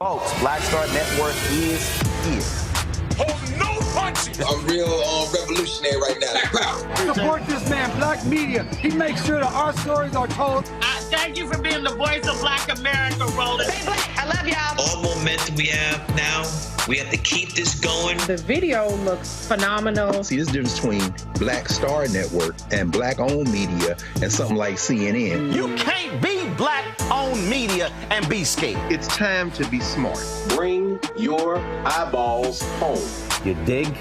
Folks, Black Star Network is here. Hold no punches! I'm real revolutionary right now. Support this man, Black Media. He makes sure that our stories are told. Thank you for being the voice of Black America, Roland. Stay black. I love y'all. All momentum we have now, we have to keep this going. The video looks phenomenal. See, this difference between Black Star Network and Black-owned media and something like CNN. You can't be Black-owned media and be scared. It's time to be smart. Bring your eyeballs home. You dig?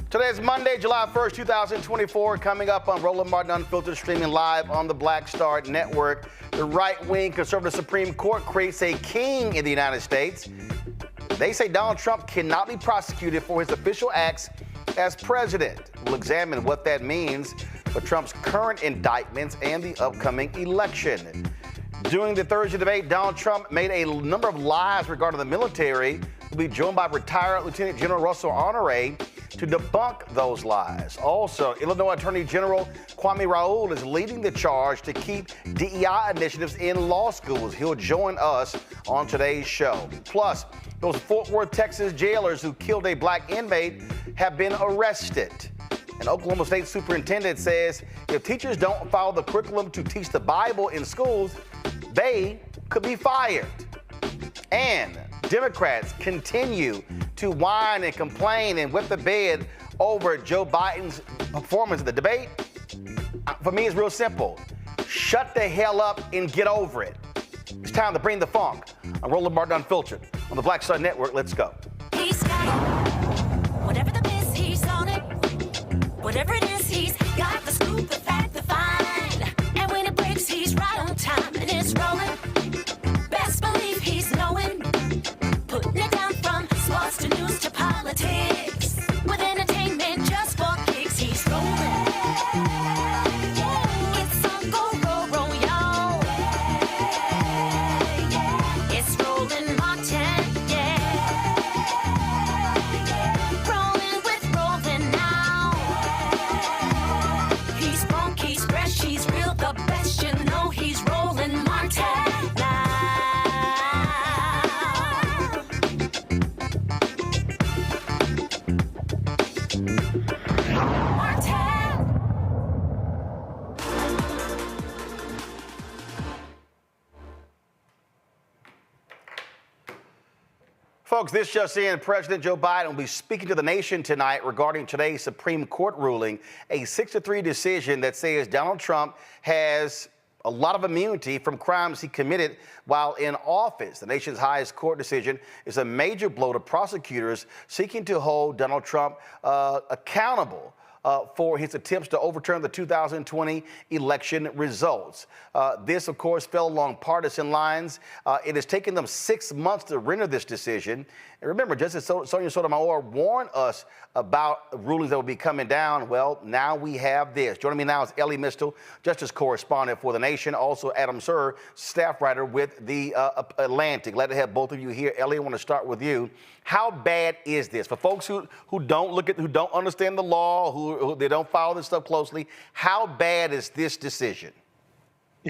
Today is Monday, July 1st, 2024. Coming up on Roland Martin Unfiltered, streaming live on the Black Star Network. The right-wing conservative Supreme Court creates a king in the United States. They say Donald Trump cannot be prosecuted for his official acts as president. We'll examine what that means for Trump's current indictments and the upcoming election. During the Thursday debate, Donald Trump made a number of lies regarding the military. We'll be joined by retired Lieutenant General Russell Honore to debunk those lies. Also, Illinois Attorney General Kwame Raoul is leading the charge to keep DEI initiatives in law schools. He'll join us on today's show. Plus, those Fort Worth, Texas jailers who killed a Black inmate have been arrested. An Oklahoma State Superintendent says if teachers don't follow the curriculum to teach the Bible in schools, they could be fired. And Democrats continue to whine and complain and whip the bed over Joe Biden's performance in the debate. For me, it's real simple. Shut the hell up and get over it. It's time to bring the funk. I'm Roland Martin Unfiltered on the Black Star Network. Let's go. He's got it. Whatever the miss, he's on it. Whatever it is, he's got the scoop, the fact, the find. And when it breaks, he's right on time and it's rolling. Best believe he's knowing. Putting it down from sports to news to politics. With entertainment just for kicks, he's rolling. It's on go, roll, y'all. It's Roland Martin, yeah. Rolling with Roland now. He's funk, he's fresh, he's real, the best, you know he's Roland Martin now. Folks, this just in, President Joe Biden will be speaking to the nation tonight regarding today's Supreme Court ruling, a 6-3 decision that says Donald Trump has a lot of immunity from crimes he committed while in office. The nation's highest court decision is a major blow to prosecutors seeking to hold Donald Trump accountable for his attempts to overturn the 2020 election results. This, of course, fell along partisan lines. It has taken them 6 months to render this decision. And remember, Justice Sonia Sotomayor warned us about rulings that will be coming down. Well, now we have this. Joining me now is Ellie Mistel, Justice Correspondent for The Nation. Also, Adam Sir, staff writer with The Atlantic. Glad to have both of you here. Ellie, I want to start with you. How bad is this? For folks who don't understand the law, who they don't follow this stuff closely, how bad is this decision?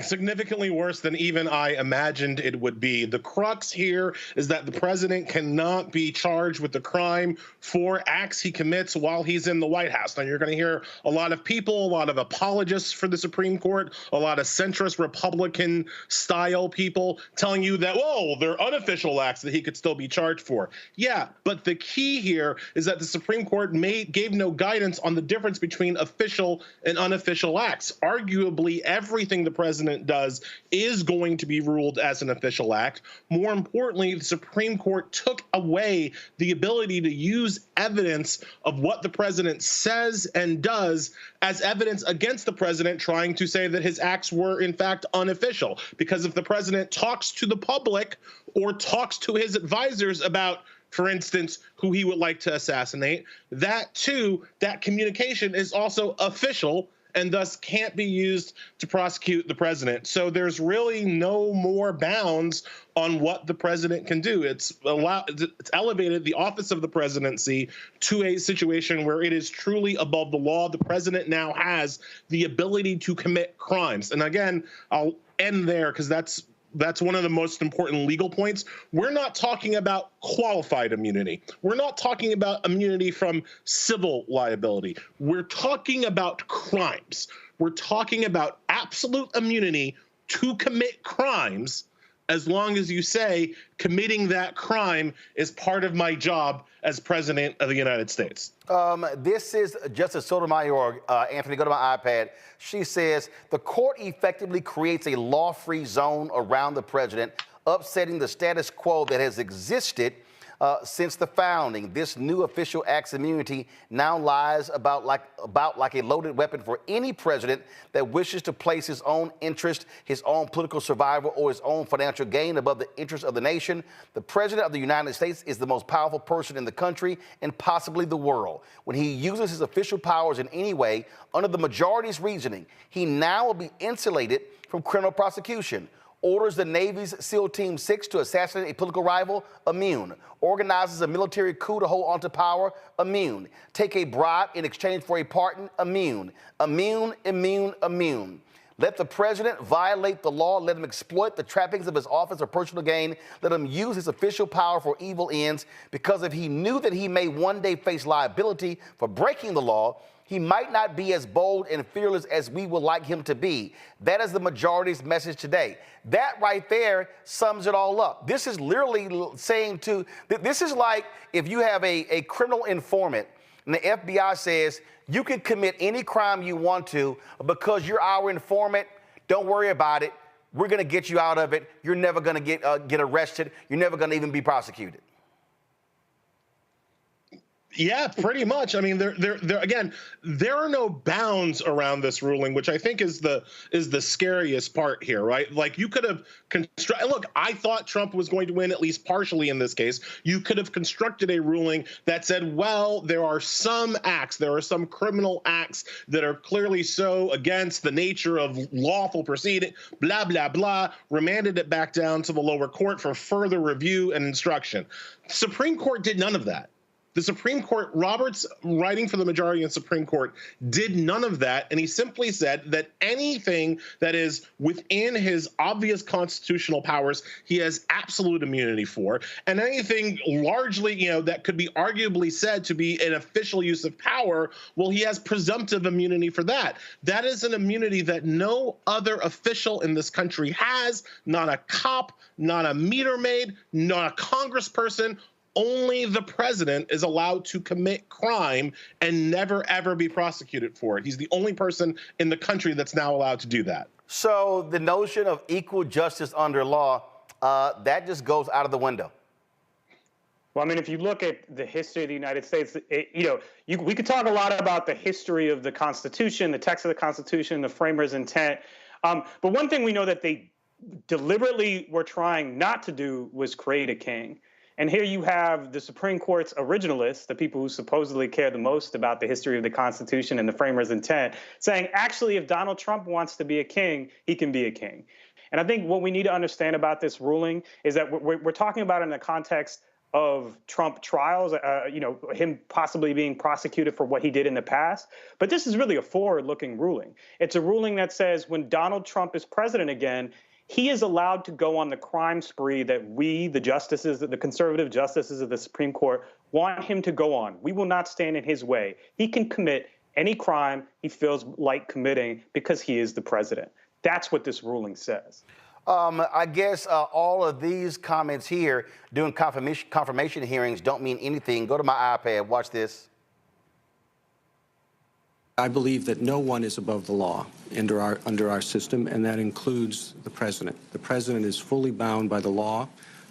Significantly worse than even I imagined it would be. The crux here is that the president cannot be charged with the crime for acts he commits while he's in the White House. Now, you're going to hear a lot of people, a lot of apologists for the Supreme Court, a lot of centrist Republican-style people telling you that, whoa, they're unofficial acts that he could still be charged for. Yeah, but the key here is that the Supreme Court gave no guidance on the difference between official and unofficial acts. Arguably, everything the president does is going to be ruled as an official act. More importantly, the Supreme Court took away the ability to use evidence of what the president says and does as evidence against the president trying to say that his acts were in fact unofficial. Because if the president talks to the public or talks to his advisors about for instance, who he would like to assassinate, that communication is also official and thus can't be used to prosecute the president. So there's really no more bounds on what the president can do. It's elevated the office of the presidency to a situation where it is truly above the law. The president now has the ability to commit crimes. And again, I'll end there because that's one of the most important legal points. We're not talking about qualified immunity. We're not talking about immunity from civil liability. We're talking about crimes. We're talking about absolute immunity to commit crimes as long as you say committing that crime is part of my job as president of the United States. This is Justice Sotomayor. Anthony, go to my iPad. She says the court effectively creates a law-free zone around the president, upsetting the status quo that has existed since the founding. This new official act's immunity now lies about like a loaded weapon for any president that wishes to place his own interest, his own political survival, or his own financial gain above the interests of the nation. The president of the United States is the most powerful person in the country and possibly the world. When he uses his official powers in any way, under the majority's reasoning, he now will be insulated from criminal prosecution. Orders the Navy's SEAL Team 6 to assassinate a political rival, immune. Organizes a military coup to hold onto power, immune. Take a bribe in exchange for a pardon, immune. Immune, immune, immune. Let the president violate the law. Let him exploit the trappings of his office or personal gain. Let him use his official power for evil ends, because if he knew that he may one day face liability for breaking the law, he might not be as bold and fearless as we would like him to be. That is the majority's message today. That right there sums it all up. This is literally saying this is like if you have a criminal informant and the FBI says you can commit any crime you want to because you're our informant, don't worry about it. We're going to get you out of it. You're never going to get arrested. You're never going to even be prosecuted. Yeah, pretty much. I mean, there are no bounds around this ruling, which I think is the scariest part here, right? Like, you could have look, I thought Trump was going to win at least partially in this case. You could have constructed a ruling that said, well, there are some criminal acts that are clearly so against the nature of lawful proceeding, blah, blah, blah, remanded it back down to the lower court for further review and instruction. Supreme Court did none of that. The Supreme Court, Roberts, writing for the majority in Supreme Court, did none of that, and he simply said that anything that is within his obvious constitutional powers, he has absolute immunity for, and anything largely, that could be arguably said to be an official use of power, well, he has presumptive immunity for that. That is an immunity that no other official in this country has, not a cop, not a meter maid, not a congressperson. Only the president is allowed to commit crime and never, ever be prosecuted for it. He's the only person in the country that's now allowed to do that. So the notion of equal justice under law, that just goes out of the window. Well, I mean, if you look at the history of the United States, we could talk a lot about the history of the Constitution, the text of the Constitution, the framers' intent. But one thing we know that they deliberately were trying not to do was create a king. And here you have the Supreme Court's originalists, the people who supposedly care the most about the history of the Constitution and the framers' intent, saying, actually, if Donald Trump wants to be a king, he can be a king. And I think what we need to understand about this ruling is that we're talking about it in the context of Trump trials, him possibly being prosecuted for what he did in the past. But this is really a forward-looking ruling. It's a ruling that says when Donald Trump is president again, he is allowed to go on the crime spree that we, the justices, the conservative justices of the Supreme Court, want him to go on. We will not stand in his way. He can commit any crime he feels like committing because he is the president. That's what this ruling says. I guess all of these comments here during confirmation hearings don't mean anything. Go to my iPad. Watch this. I believe that no one is above the law under our system, and that includes the president. The president is fully bound by the law,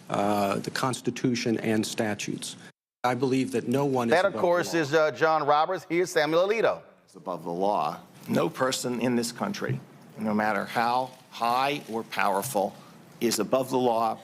the Constitution, and statutes. I believe that no one is above the law. That, of course, is John Roberts. Here's Samuel Alito. It's above the law. No person in this country, no matter how high or powerful, is above the law.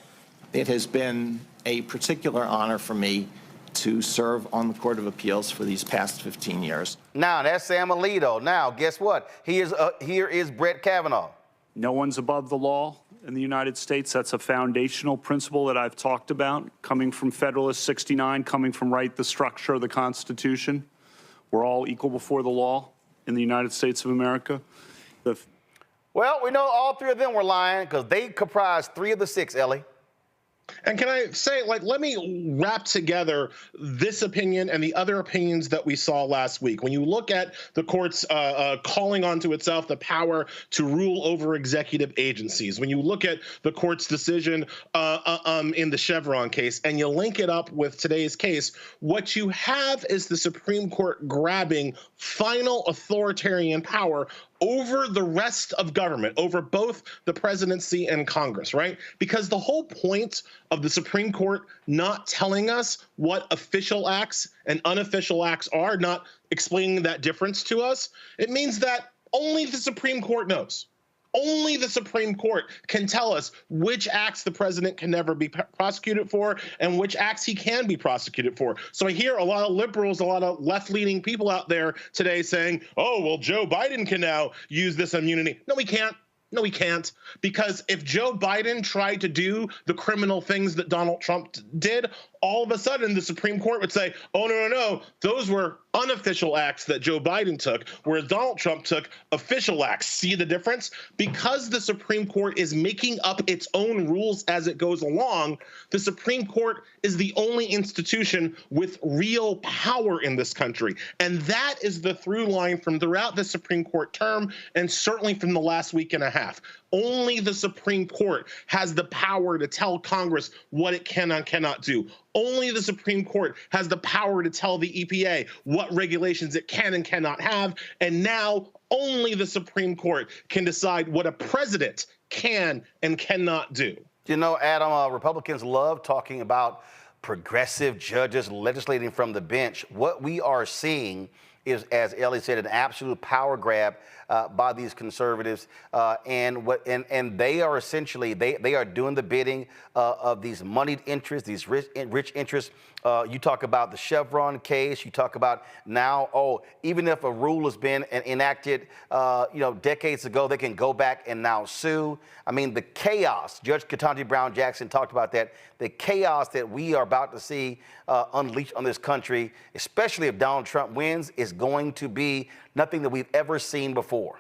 It has been a particular honor for me to serve on the Court of Appeals for these past 15 years. Now, that's Sam Alito. Now, guess what? Here is Brett Kavanaugh. No one's above the law in the United States. That's a foundational principle that I've talked about, coming from Federalist 69, coming from the structure of the Constitution. We're all equal before the law in the United States of America. Well, we know all three of them were lying because they comprise 3 of the 6, Ellie. And can I say, let me wrap together this opinion and the other opinions that we saw last week. When you look at the court's calling onto itself the power to rule over executive agencies, when you look at the court's decision in the Chevron case, and you link it up with today's case, what you have is the Supreme Court grabbing final authoritarian power over the rest of government, over both the presidency and Congress, right? Because the whole point of the Supreme Court not telling us what official acts and unofficial acts are, not explaining that difference to us, it means that only the Supreme Court knows. Only the Supreme Court can tell us which acts the president can never be prosecuted for and which acts he can be prosecuted for. So I hear a lot of liberals, a lot of left-leaning people out there today saying, oh, well, Joe Biden can now use this immunity. No, he can't. No, he can't. Because if Joe Biden tried to do the criminal things that Donald Trump did, all of a sudden the Supreme Court would say, oh, no, those were unofficial acts that Joe Biden took, whereas Donald Trump took official acts. See the difference? Because the Supreme Court is making up its own rules as it goes along, the Supreme Court is the only institution with real power in this country. And that is the through line from throughout the Supreme Court term, and certainly from the last week and a half. Only the Supreme Court has the power to tell Congress what it can and cannot do. Only the Supreme Court has the power to tell the EPA what regulations it can and cannot have. And now only the Supreme Court can decide what a president can and cannot do. You know, Adam, Republicans love talking about progressive judges legislating from the bench. What we are seeing is, as Ellie said, an absolute power grab by these conservatives, and they are essentially they are doing the bidding of these moneyed interests, these rich interests. You talk about the Chevron case. You talk about now, even if a rule has been enacted, decades ago, they can go back and now sue. I mean, the chaos. Judge Ketanji Brown Jackson talked about that. The chaos that we are about to see unleashed on this country, especially if Donald Trump wins, is going to be nothing that we've ever seen before.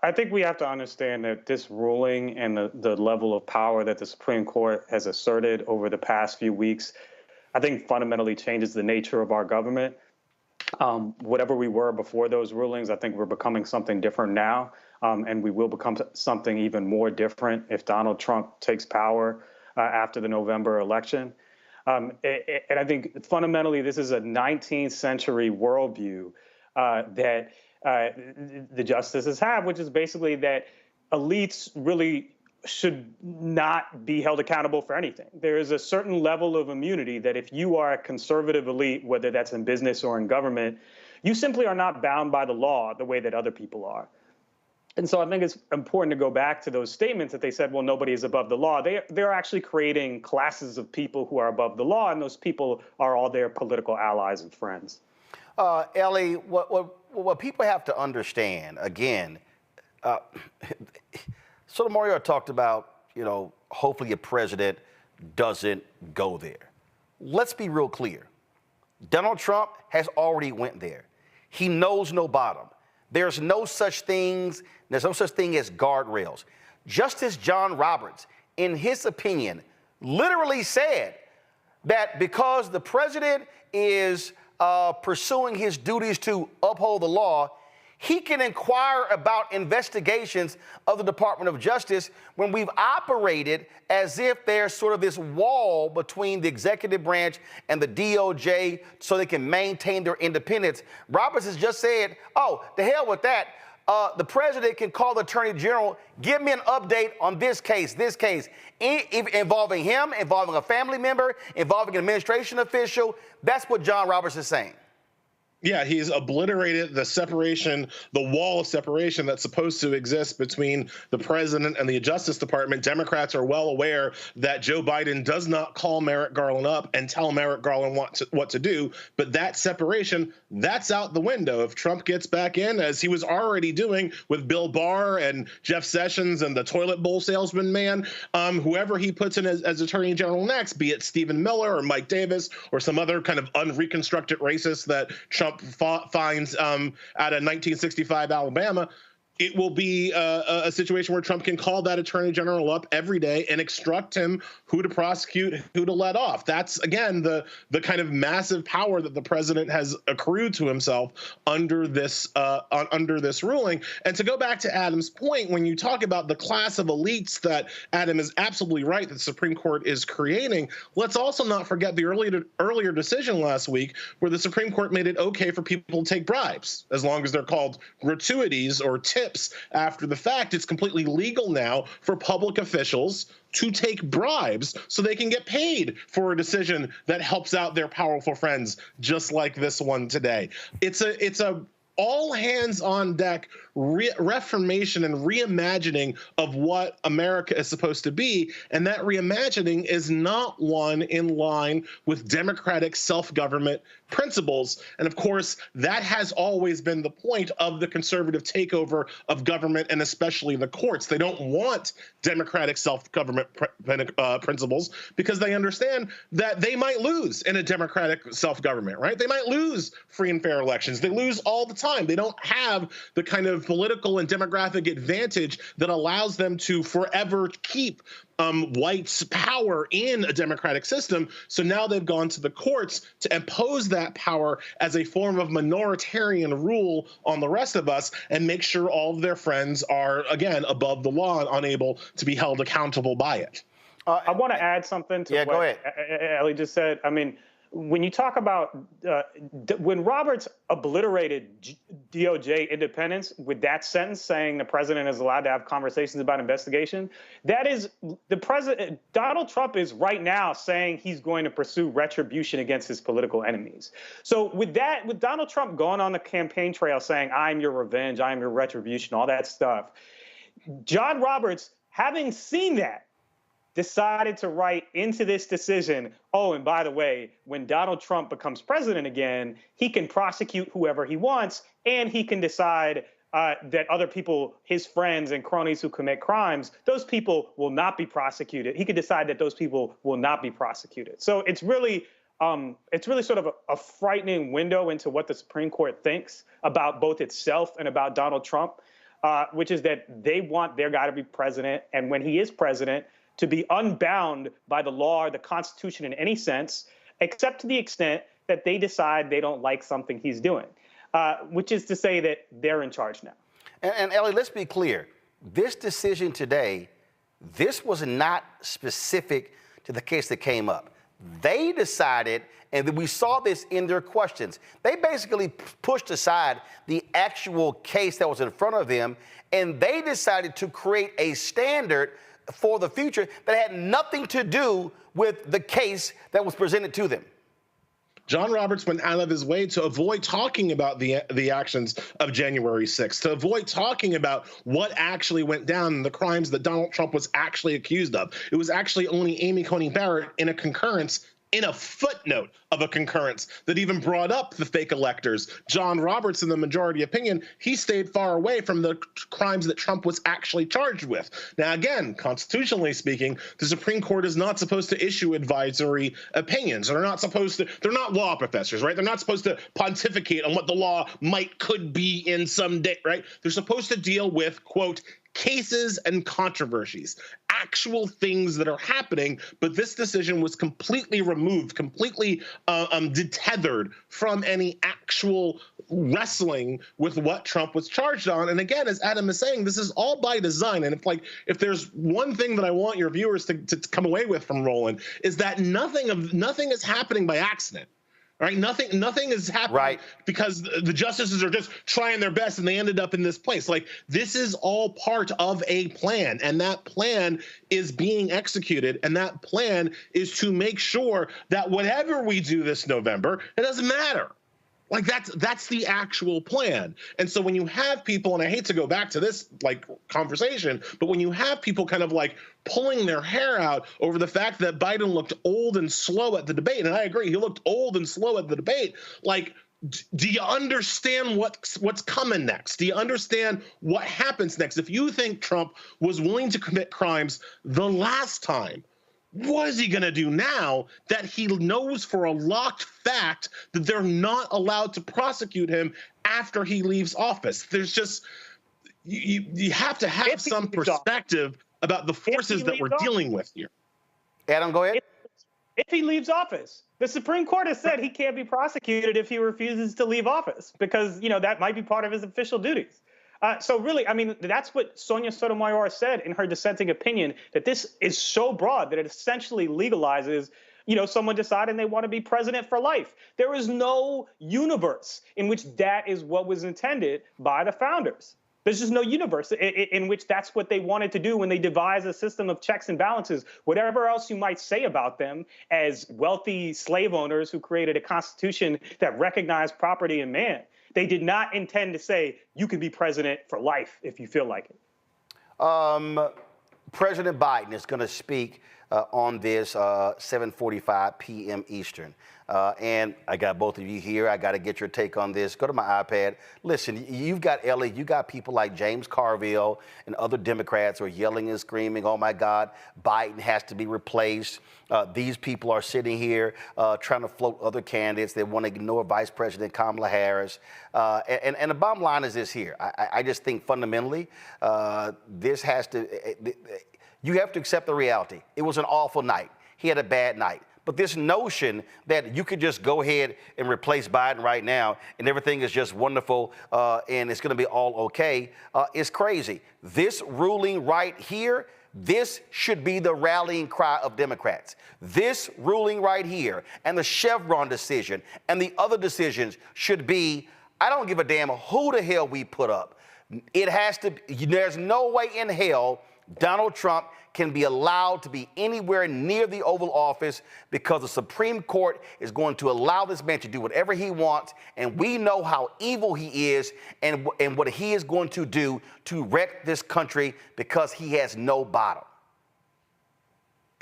I think we have to understand that this ruling and the level of power that the Supreme Court has asserted over the past few weeks, I think fundamentally changes the nature of our government. Whatever we were before those rulings, I think we're becoming something different now, and we will become something even more different if Donald Trump takes power after the November election. And I think fundamentally this is a 19th century worldview that the justices have, which is basically that elites really should not be held accountable for anything. There is a certain level of immunity that if you are a conservative elite, whether that's in business or in government, you simply are not bound by the law the way that other people are. And so I think it's important to go back to those statements that they said, well, nobody is above the law. They're actually creating classes of people who are above the law, and those people are all their political allies and friends. Ellie, what people have to understand, again, Sotomayor talked about, hopefully a president doesn't go there. Let's be real clear. Donald Trump has already went there. He knows no bottom. There's no such thing as guardrails. Justice John Roberts, in his opinion, literally said that because the president is pursuing his duties to uphold the law, he can inquire about investigations of the Department of Justice when we've operated as if there's sort of this wall between the executive branch and the DOJ so they can maintain their independence. Roberts has just said, oh, the hell with that. The president can call the attorney general, give me an update on this case, involving him, involving a family member, involving an administration official. That's what John Roberts is saying. Yeah, he's obliterated the separation, the wall of separation that's supposed to exist between the president and the Justice Department. Democrats are well aware that Joe Biden does not call Merrick Garland up and tell Merrick Garland what to do. But that separation, that's out the window. If Trump gets back in, as he was already doing with Bill Barr and Jeff Sessions and the toilet bowl salesman man, whoever he puts in as Attorney General next, be it Stephen Miller or Mike Davis or some other kind of unreconstructed racist that Trump finds out of 1965 Alabama, it will be a situation where Trump can call that attorney general up every day and instruct him who to prosecute, who to let off. That's, again, the kind of massive power that the president has accrued to himself under this ruling. And to go back to Adam's point, when you talk about the class of elites that Adam is absolutely right that the Supreme Court is creating, let's also not forget the earlier decision last week where the Supreme Court made it okay for people to take bribes, as long as they're called gratuities or tips after the fact. It's completely legal now for public officials to take bribes so they can get paid for a decision that helps out their powerful friends, just like this one today. It's a all hands on deck reformation and reimagining of what America is supposed to be. And that reimagining is not one in line with democratic self-government principles. And of course, that has always been the point of the conservative takeover of government and especially the courts. They don't want democratic self-government principles because they understand that they might lose in a democratic self-government, right? They might lose free and fair elections. They lose all the time. They don't have the kind of political and demographic advantage that allows them to forever keep whites' power in a democratic system. So now they've gone to the courts to impose that power as a form of minoritarian rule on the rest of us and make sure all of their friends are, again, above the law and unable to be held accountable by it. I want to add something to what Ellie just said. I mean, when you talk about when Roberts obliterated DOJ independence with that sentence saying the president is allowed to have conversations about investigation, that is the president. Donald Trump is right now saying he's going to pursue retribution against his political enemies. So with that, with Donald Trump going on the campaign trail saying, I'm your revenge, I'm your retribution, all that stuff, John Roberts, having seen that, decided to write into this decision, oh, and by the way, when Donald Trump becomes president again, he can prosecute whoever he wants, and he can decide that other people, his friends and cronies who commit crimes, those people will not be prosecuted. He could decide that those people will not be prosecuted. So it's really sort of a frightening window into what the Supreme Court thinks about both itself and about Donald Trump, which is that they want their guy to be president, and when he is president, to be unbound by the law or the Constitution in any sense, except to the extent that they decide they don't like something he's doing, which is to say that they're in charge now. And Ellie, let's be clear. This decision today, this was not specific to the case that came up. They decided, and we saw this in their questions, they basically pushed aside the actual case that was in front of them, and they decided to create a standard for the future that had nothing to do with the case that was presented to them. John Roberts went out of his way to avoid talking about the actions of January 6th, to avoid talking about what actually went down and the crimes that Donald Trump was actually accused of. It was actually only Amy Coney Barrett in a concurrence, in a footnote of a concurrence, that even brought up the fake electors. John Roberts, in the majority opinion, he stayed far away from the crimes that Trump was actually charged with. Now, again, constitutionally speaking, the Supreme Court is not supposed to issue advisory opinions. They're not law professors, right? They're not supposed to pontificate on what the law could be in some day, right? They're supposed to deal with, quote, cases and controversies, actual things that are happening, but this decision was completely removed, completely detethered from any actual wrestling with what Trump was charged on. And again, as Adam is saying, this is all by design. And if there's one thing that I want your viewers to come away with from Roland, is that nothing is happening by accident. Right, nothing is happening because the justices are just trying their best and they ended up in this place. Like, this is all part of a plan, and that plan is being executed, and that plan is to make sure that whatever we do this November, it doesn't matter. Like that's the actual plan. And so when you have people, and I hate to go back to this like conversation, but when you have people kind of like pulling their hair out over the fact that Biden looked old and slow at the debate, and I agree, he looked old and slow at the debate, like, do you understand what's coming next? Do you understand what happens next? If you think Trump was willing to commit crimes the last time, what is he going to do now that he knows for a locked fact that they're not allowed to prosecute him after he leaves office? There's just, you have to have some perspective about the forces that we're dealing with here. Adam, go ahead. If he leaves office, the Supreme Court has said he can't be prosecuted if he refuses to leave office because, that might be part of his official duties. So really, I mean, that's what Sonia Sotomayor said in her dissenting opinion, that this is so broad that it essentially legalizes, someone deciding they want to be president for life. There is no universe in which that is what was intended by the founders. There's just no universe in which that's what they wanted to do when they devised a system of checks and balances. Whatever else you might say about them as wealthy slave owners who created a constitution that recognized property in man, they did not intend to say you can be president for life if you feel like it. President Biden is going to speak on this 7:45 p.m. Eastern. And I got both of you here. I got to get your take on this. Go to my iPad. Listen, you've got Ellie, you got people like James Carville and other Democrats who are yelling and screaming, oh my God, Biden has to be replaced. These people are sitting here trying to float other candidates. They want to ignore Vice President Kamala Harris. And the bottom line is this here. I just think fundamentally this has to, you have to accept the reality. It was an awful night. He had a bad night. But this notion that you could just go ahead and replace Biden right now and everything is just wonderful and it's going to be all okay is crazy. This ruling right here, this should be the rallying cry of Democrats. This ruling right here and the Chevron decision and the other decisions should be, I don't give a damn who the hell we put up. It has to, there's no way in hell Donald Trump can be allowed to be anywhere near the Oval Office because the Supreme Court is going to allow this man to do whatever he wants, and we know how evil he is and what he is going to do to wreck this country because he has no bottom.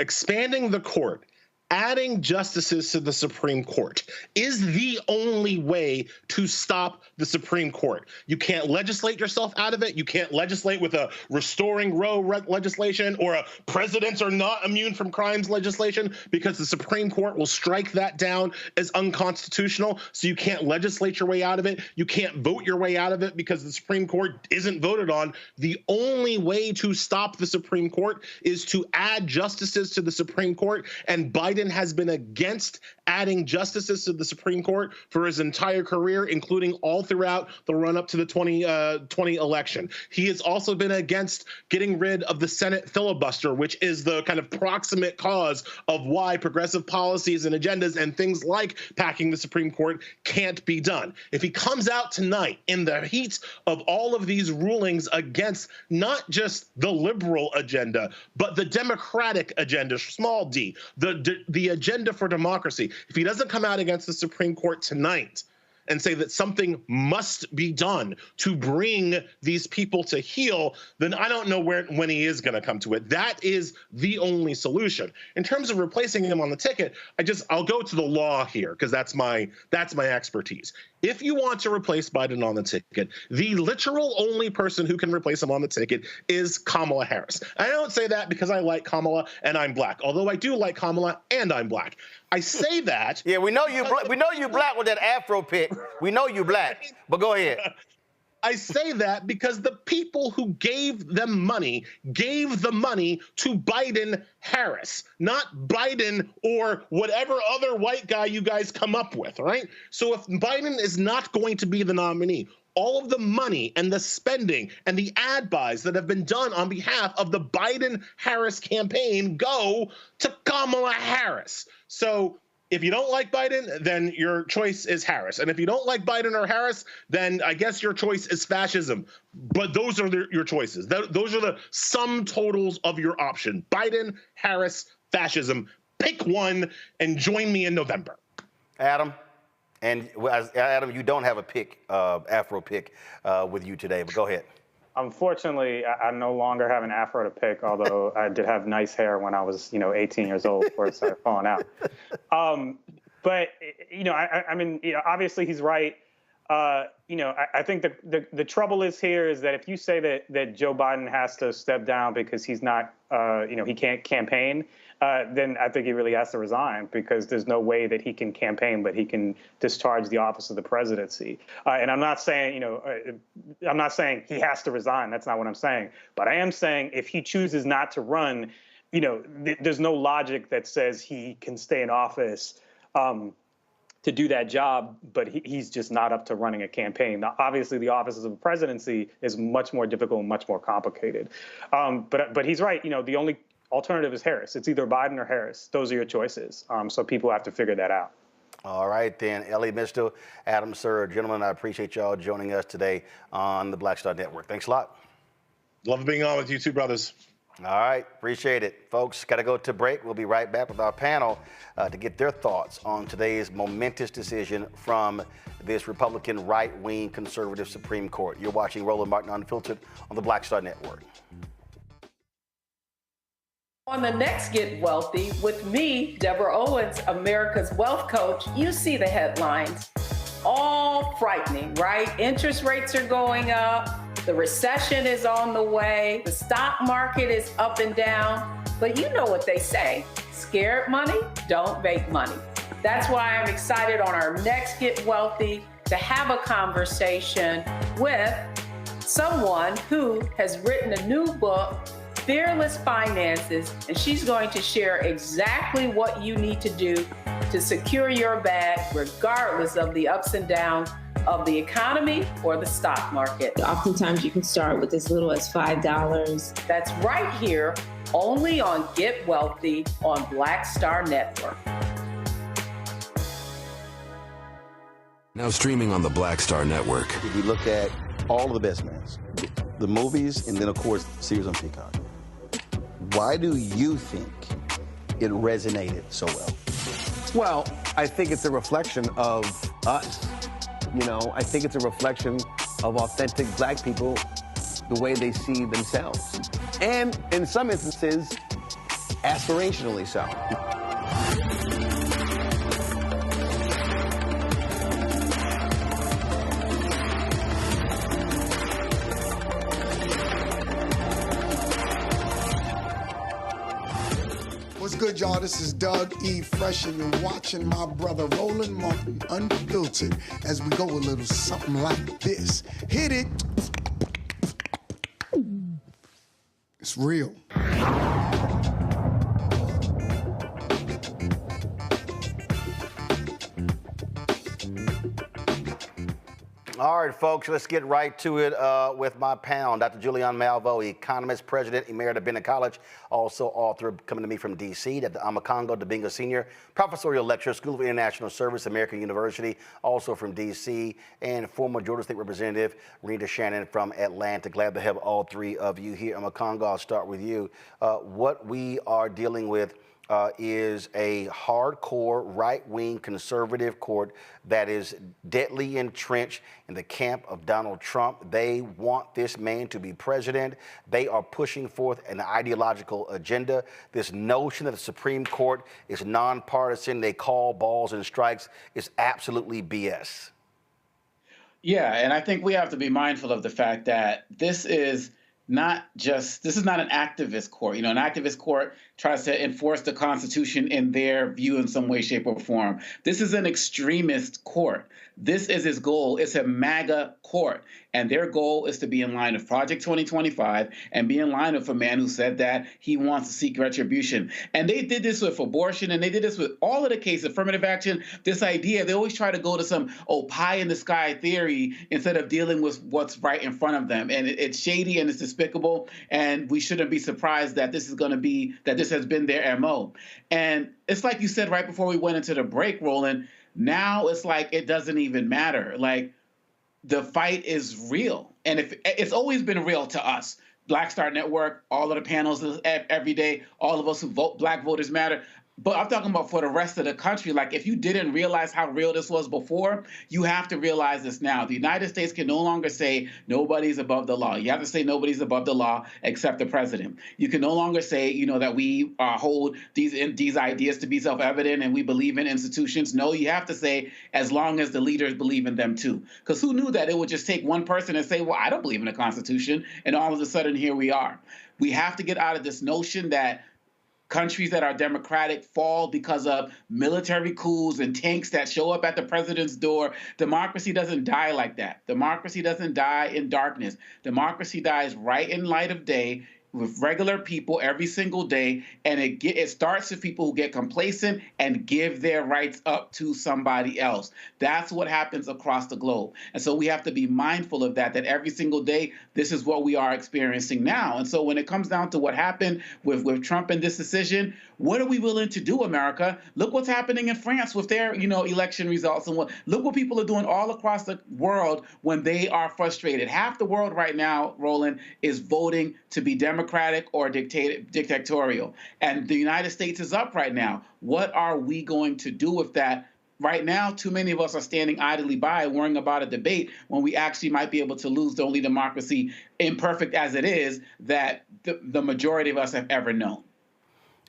Expanding the court, adding justices to the Supreme Court is the only way to stop the Supreme Court. You can't legislate yourself out of it. You can't legislate with a restoring Roe legislation or a presidents are not immune from crimes legislation because the Supreme Court will strike that down as unconstitutional. So you can't legislate your way out of it. You can't vote your way out of it because the Supreme Court isn't voted on. The only way to stop the Supreme Court is to add justices to the Supreme Court, and Biden has been against adding justices to the Supreme Court for his entire career, including all throughout the run-up to the 2020 election. He has also been against getting rid of the Senate filibuster, which is the kind of proximate cause of why progressive policies and agendas and things like packing the Supreme Court can't be done. If he comes out tonight in the heat of all of these rulings against not just the liberal agenda, but the Democratic agenda, small d, the agenda for democracy, if he doesn't come out against the Supreme Court tonight and say that something must be done to bring these people to heel, then I don't know when he is going to come to it. That is the only solution. In terms of replacing him on the ticket, I'll go to the law here because that's my expertise. If you want to replace Biden on the ticket, the literal only person who can replace him on the ticket is Kamala Harris. I don't say that because I like Kamala and I'm black, although I do like Kamala and I'm black. I say that. Yeah, we know you. We know you black with that Afro pick. We know you black. But go ahead. I say that because the people who gave them money gave the money to Biden Harris, not Biden or whatever other white guy you guys come up with, right? So if Biden is not going to be the nominee, all of the money and the spending and the ad buys that have been done on behalf of the Biden-Harris campaign go to Kamala Harris. So if you don't like Biden, then your choice is Harris. And if you don't like Biden or Harris, then I guess your choice is fascism. But those are your choices. Those are the sum totals of your option. Biden, Harris, fascism. Pick one and join me in November. Adam, And Adam, you don't have a pick, Afro pick with you today, but go ahead. Unfortunately, I no longer have an Afro to pick, although I did have nice hair when I was, 18 years old before it started falling out. But, I mean, obviously he's right. I think the trouble is that if you say that Joe Biden has to step down because he's not, he can't campaign, then I think he really has to resign, because there's no way that he can campaign, but he can discharge the office of the presidency. And I'm not saying, I'm not saying he has to resign. That's not what I'm saying. But I am saying if he chooses not to run, there's no logic that says he can stay in office to do that job, but he's just not up to running a campaign. Now, obviously, the office of the presidency is much more difficult and much more complicated. But he's right. The only alternative is Harris. It's either Biden or Harris. Those are your choices. So people have to figure that out. All right, then. Ellie Misto, Adam Sir, gentlemen, I appreciate y'all joining us today on the Black Star Network. Thanks a lot. Love being on with you two brothers. All right, appreciate it. Folks, got to go to break. We'll be right back with our panel to get their thoughts on today's momentous decision from this Republican right-wing conservative Supreme Court. You're watching Roland Martin Unfiltered on the Black Star Network. On the next Get Wealthy with me, Deborah Owens, America's Wealth Coach, you see the headlines. All frightening, right? Interest rates are going up. The recession is on the way. The stock market is up and down. But you know what they say, scared money don't make money. That's why I'm excited on our next Get Wealthy to have a conversation with someone who has written a new book, Fearless Finances, and she's going to share exactly what you need to do to secure your bag regardless of the ups and downs of the economy or the stock market. Oftentimes you can start with as little as $5. That's right here, only on Get Wealthy on Black Star Network. Now streaming on the Black Star Network. If we look at all of the best mans, the movies, and then of course, series on Peacock, why do you think it resonated so well? Well, I think it's a reflection of us. I think it's a reflection of authentic black people, the way they see themselves. And in some instances, aspirationally so. What's good, y'all? This is Doug E. Fresh, and you're watching my brother Roland Martin Unfiltered as we go a little something like this. Hit it. It's real. All right, folks, let's get right to it with my panel. Dr. Julian Malveaux, economist, president, emerita at Bennett College, also author, coming to me from D.C., Dr. Amakongo Debinga Sr., professorial lecturer, School of International Service, American University, also from D.C., and former Georgia State Representative Rita Shannon from Atlanta. Glad to have all three of you here. Amakongo, I'll start with you. What we are dealing with is a hardcore right-wing conservative court that is deadly entrenched in the camp of Donald Trump. They want this man to be president. They are pushing forth an ideological agenda. This notion that the Supreme Court is nonpartisan, they call balls and strikes, is absolutely BS. Yeah, and I think we have to be mindful of the fact that this is not an activist court. An activist court tries to enforce the Constitution in their view in some way, shape, or form. This is an extremist court. This is its goal. It's a MAGA court. And their goal is to be in line with Project 2025 and be in line with a man who said that he wants to seek retribution. And they did this with abortion, and they did this with all of the cases, affirmative action, this idea. They always try to go to some pie-in-the-sky theory instead of dealing with what's right in front of them. And it's shady and it's despicable, and we shouldn't be surprised that this has been their MO. And it's like you said right before we went into the break, Roland, now it's like it doesn't even matter. Like, the fight is real. And if it's always been real to us, Black Star Network, all of the panels every day, all of us who vote, Black Voters Matter. But I'm talking about for the rest of the country. Like, if you didn't realize how real this was before, you have to realize this now. The United States can no longer say nobody's above the law. You have to say nobody's above the law except the president. You can no longer say, you know, that we hold these ideas to be self-evident and we believe in institutions. No, you have to say as long as the leaders believe in them too. Because who knew that it would just take one person and say, well, I don't believe in the Constitution, and all of a sudden here we are. We have to get out of this notion that countries that are democratic fall because of military coups and tanks that show up at the president's door. Democracy doesn't die like that. Democracy doesn't die in darkness. Democracy dies right in light of day with regular people every single day, and it starts with people who get complacent and give their rights up to somebody else. That's what happens across the globe. And so we have to be mindful of that every single day, this is what we are experiencing now. And so when it comes down to what happened with Trump and this decision, what are we willing to do, America? Look what's happening in France with their, election results, and look what people are doing all across the world when they are frustrated. Half the world right now, Roland, is voting to be Democratic or dictatorial. And the United States is up right now. What are we going to do with that? Right now, too many of us are standing idly by worrying about a debate when we actually might be able to lose the only democracy, imperfect as it is, that the majority of us have ever known.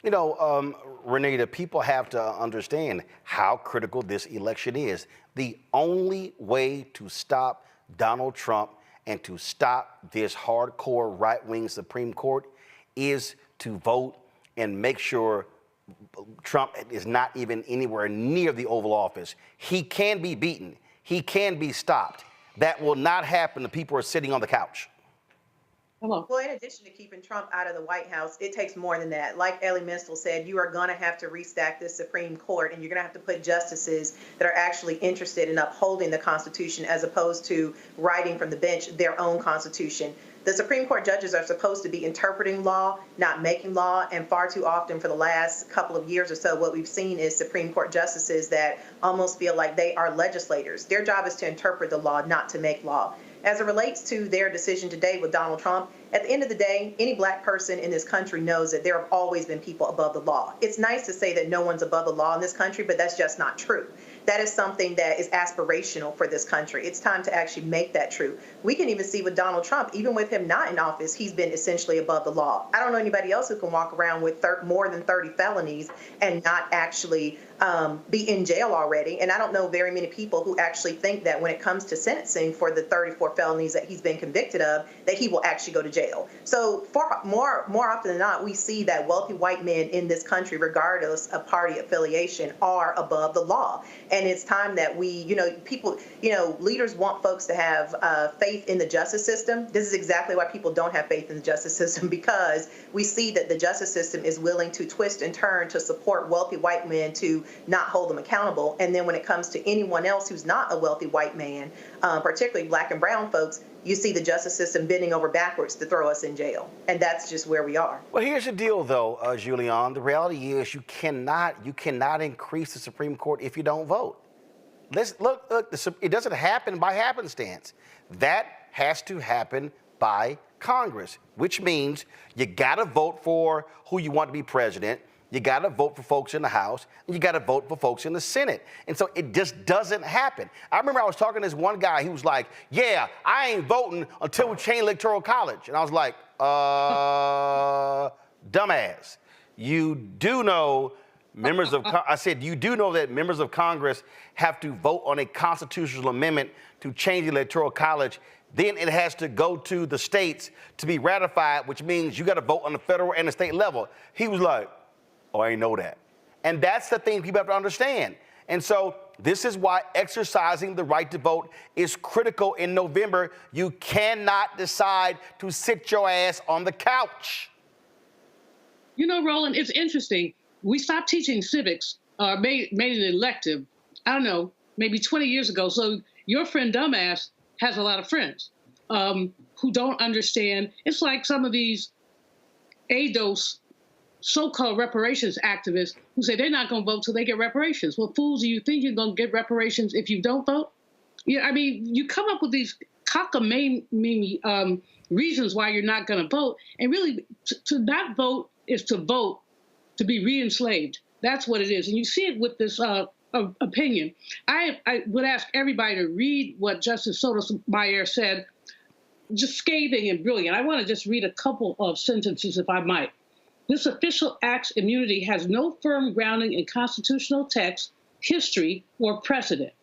Renita, people have to understand how critical this election is. The only way to stop Donald Trump and to stop this hardcore right-wing Supreme Court is to vote and make sure Trump is not even anywhere near the Oval Office. He can be beaten. He can be stopped. That will not happen if people are sitting on the couch. Well, in addition to keeping Trump out of the White House, it takes more than that. Like Ellie Mistel said, you are going to have to restack this Supreme Court, and you're going to have to put justices that are actually interested in upholding the Constitution as opposed to writing from the bench their own Constitution. The Supreme Court judges are supposed to be interpreting law, not making law, and far too often for the last couple of years or so, what we've seen is Supreme Court justices that almost feel like they are legislators. Their job is to interpret the law, not to make law. As it relates to their decision today with Donald Trump, at the end of the day, any black person in this country knows that there have always been people above the law. It's nice to say that no one's above the law in this country, but that's just not true. That is something that is aspirational for this country. It's time to actually make that true. We can even see with Donald Trump, even with him not in office, he's been essentially above the law. I don't know anybody else who can walk around with more than 30 felonies and not actually be in jail already. And I don't know very many people who actually think that when it comes to sentencing for the 34 felonies that he's been convicted of, that he will actually go to jail. So for more often than not, we see that wealthy white men in this country, regardless of party affiliation, are above the law. And it's time that we, leaders want folks to have faith in the justice system. This is exactly why people don't have faith in the justice system, because we see that the justice system is willing to twist and turn to support wealthy white men to not hold them accountable. And then when it comes to anyone else who's not a wealthy white man, particularly black and brown folks, you see the justice system bending over backwards to throw us in jail. And that's just where we are. Well, here's the deal, though, Julian. The reality is you cannot increase the Supreme Court if you don't vote. Look, it doesn't happen by happenstance. That has to happen by Congress, which means you got to vote for who you want to be president. You got to vote for folks in the House, and you got to vote for folks in the Senate. And so it just doesn't happen. I remember I was talking to this one guy. He was like, yeah, I ain't voting until we change Electoral College. And I was like, dumbass. You do know you do know that members of Congress have to vote on a constitutional amendment to change the Electoral College. Then it has to go to the states to be ratified, which means you got to vote on the federal and the state level. He was like, oh, I didn't know that. And that's the thing people have to understand. And so this is why exercising the right to vote is critical in November. You cannot decide to sit your ass on the couch. Roland, it's interesting. We stopped teaching civics, made it elective, I don't know, maybe 20 years ago. So your friend Dumbass has a lot of friends who don't understand. It's like some of these ADOS so-called reparations activists who say they're not going to vote till they get reparations. Well, fools, do you think you're going to get reparations if you don't vote? Yeah, I mean, you come up with these cockamamie reasons why you're not going to vote, and really to not vote is to vote to be re-enslaved. That's what it is. And you see it with this opinion. I would ask everybody to read what Justice Sotomayor said, just scathing and brilliant. I want to just read a couple of sentences, if I might. This official act's immunity has no firm grounding in constitutional text, history, or precedent.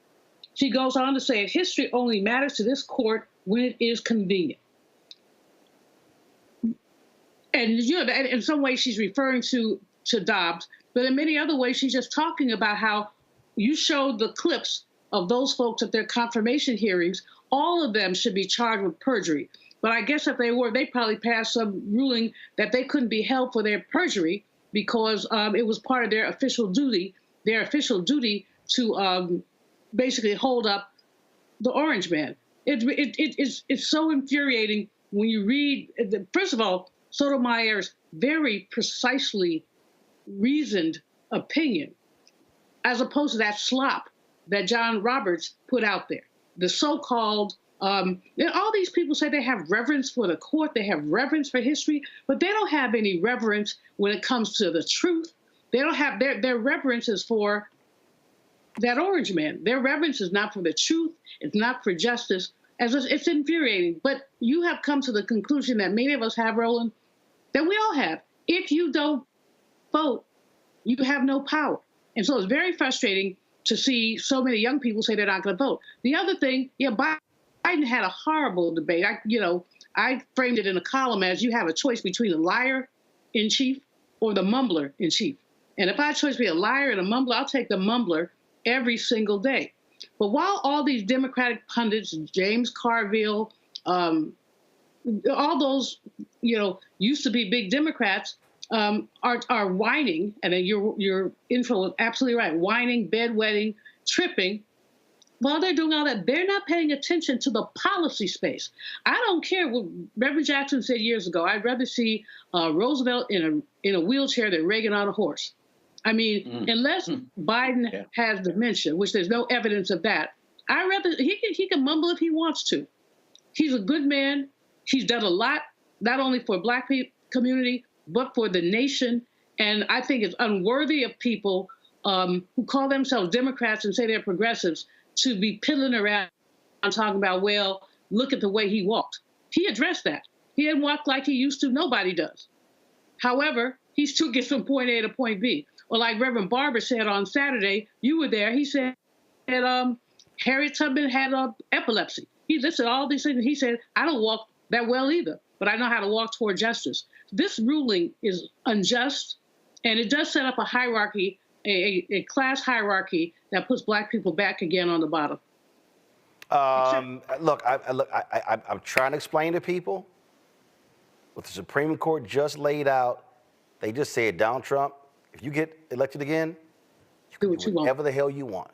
She goes on to say, history only matters to this court when it is convenient. And you know, in some ways she's referring to Dobbs, but in many other ways she's just talking about how you showed the clips of those folks at their confirmation hearings. All of them should be charged with perjury. But I guess if they were, they probably passed some ruling that they couldn't be held for their perjury because it was part of their official duty to basically hold up the Orange Man. It's so infuriating when you read, first of all, Sotomayor's very precisely reasoned opinion, as opposed to that slop that John Roberts put out there. The so-called, all these people say they have reverence for the court, they have reverence for history, but they don't have any reverence when it comes to the truth. They don't have, their reverence is for that Orange Man. Their reverence is not for the truth, it's not for justice. It's infuriating, but you have come to the conclusion that many of us have, Roland, that we all have. If you don't vote, you have no power. And so it's very frustrating to see so many young people say they're not going to vote. The other thing, Biden had a horrible debate. I framed it in a column as you have a choice between a liar in chief or the mumbler in chief. And if I had a choice between a liar and a mumbler, I'll take the mumbler every single day. But while all these Democratic pundits, James Carville, all those, used to be big Democrats, are whining, and then your info is absolutely right, whining, bedwetting, tripping. While they're doing all that, they're not paying attention to the policy space. I don't care what Reverend Jackson said years ago. I'd rather see Roosevelt in a wheelchair than Reagan on a horse. I mean, unless Biden has dementia, which there's no evidence of that, I'd rather, he can mumble if he wants to. He's a good man. He's done a lot, not only for Black community, but for the nation. And I think it's unworthy of people who call themselves Democrats and say they're progressives to be piddling around talking about, well, look at the way he walked. He addressed that. He didn't walk like he used to. Nobody does. However, he still gets from point A to point B. Or like Reverend Barber said on Saturday, you were there, he said that Harriet Tubman had epilepsy. He listed all these things. He said, I don't walk that well either, but I know how to walk toward justice. This ruling is unjust, and it does set up a hierarchy, a class hierarchy that puts Black people back again on the bottom. Look, I'm trying to explain to people what the Supreme Court just laid out. They just said, Donald Trump, if you get elected again, you can do whatever the hell you want.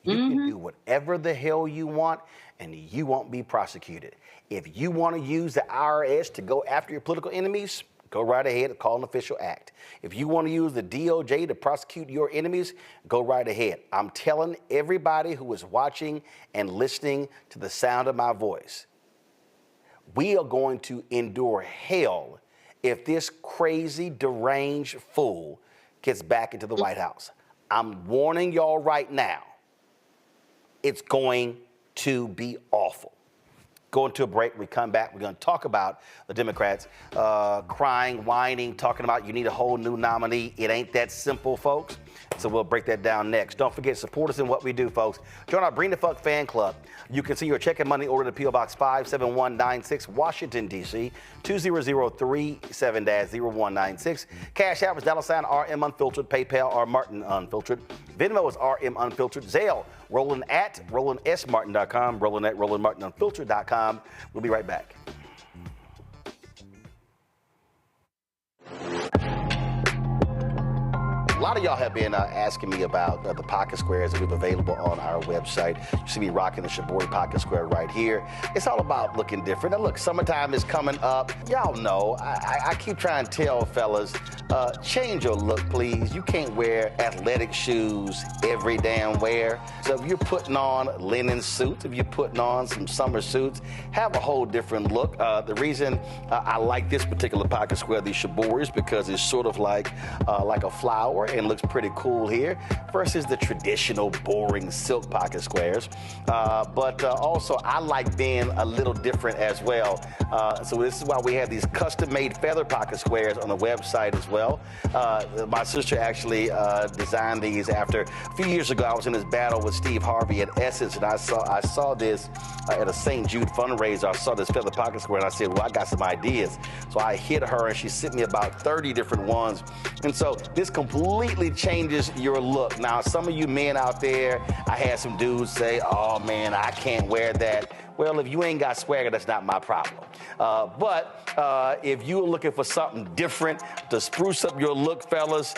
You can do whatever the hell you want, and you won't be prosecuted. If you want to use the IRS to go after your political enemies, go right ahead and call an official act. If you want to use the DOJ to prosecute your enemies, go right ahead. I'm telling everybody who is watching and listening to the sound of my voice, we are going to endure hell if this crazy, deranged fool gets back into the White House. I'm warning y'all right now. It's going to be awful. Going to a break. When we come back, we're going to talk about the Democrats crying, whining, talking about you need a whole new nominee. It ain't that simple, folks. So we'll break that down next. Don't forget, support us in what we do, folks. Join our Bring the Fuck fan club. You can see your check and money order to P.O. Box 57196, Washington, D.C., 20037-0196. Cash App is $RM Unfiltered. PayPal, R. Martin Unfiltered. Venmo is RM Unfiltered. Zelle, Roland at RolandSMartin.com, Roland at RolandMartinUnfiltered.com. We'll be right back. A lot of y'all have been asking me about the pocket squares that we have available on our website. You see me rocking the Shibori pocket square right here. It's all about looking different. Now look, summertime is coming up. Y'all know, I keep trying to tell fellas, change your look, please. You can't wear athletic shoes every damn wear. So if you're putting on linen suits, if you're putting on some summer suits, have a whole different look. The reason I like this particular pocket square, the Shibori, is because it's sort of like a flower. and looks pretty cool here versus the traditional boring silk pocket squares. But also I like being a little different as well. So this is why we have these custom-made feather pocket squares on the website as well. My sister actually designed these after a few years ago. I was in this battle with Steve Harvey at Essence, and I saw this at a St. Jude fundraiser. I saw this feather pocket square, and I said, well, I got some ideas. So I hit her, and she sent me about 30 different ones. And so this completely changes your look. Now, some of you men out there, I had some dudes say, oh, man, I can't wear that. Well, if you ain't got swagger, that's not my problem. But if you're looking for something different to spruce up your look, fellas,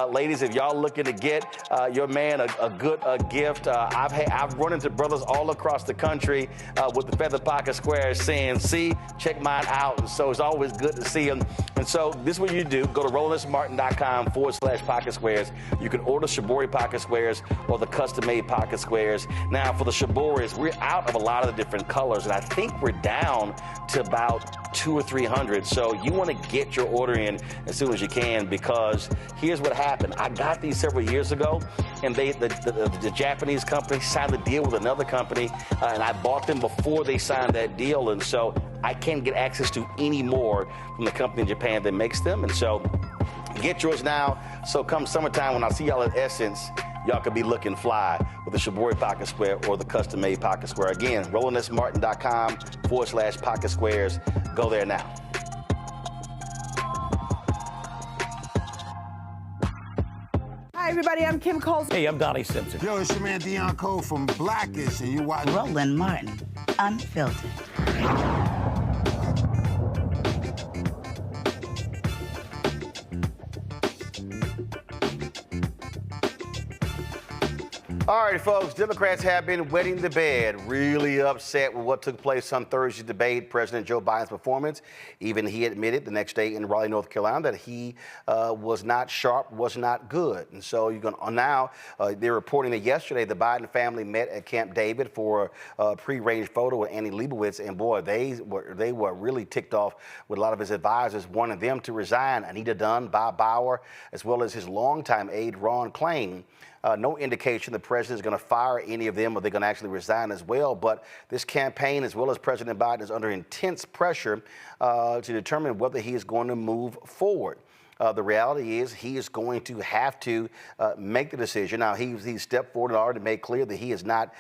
ladies, if y'all looking to get your man a good gift, I've run into brothers all across the country with the feather pocket squares saying, see, check mine out. And so it's always good to see them. And so this is what you do. Go to RolandSMartin.com/pocket squares. You can order Shibori pocket squares or the custom-made pocket squares. Now, for the Shiboris, we're out of a lot of the different colors, and I think we're down to about 200 or 300. So you want to get your order in as soon as you can, because here's what happened. I got these several years ago, and the Japanese company signed a deal with another company, and I bought them before they signed that deal, and so I can't get access to any more from the company in Japan that makes them. And so get yours now. So come summertime, when I see y'all at Essence, y'all could be looking fly with the Shibori pocket square or the custom-made pocket square. Again, RolandSMartin.com/pocket squares. Go there now. Hi, everybody. I'm Kim Coles. Hey, I'm Donnie Simpson. Yo, it's your man Deion Cole from Blackish, and you watch Roland Martin, Unfiltered. All right, folks, Democrats have been wetting the bed, really upset with what took place on Thursday's debate, President Joe Biden's performance. Even he admitted the next day in Raleigh, North Carolina, that he was not sharp, was not good. And so you're going to now, they're reporting that yesterday the Biden family met at Camp David for a pre-arranged photo with Annie Leibovitz, and boy, they were really ticked off with a lot of his advisors wanting them to resign. Anita Dunn, Bob Bauer, as well as his longtime aide, Ron Klain. No indication the president is going to fire any of them, or they're going to actually resign as well. But this campaign, as well as President Biden, is under intense pressure to determine whether he is going to move forward. The reality is he is going to have to make the decision. Now, he stepped forward and already made clear that he is not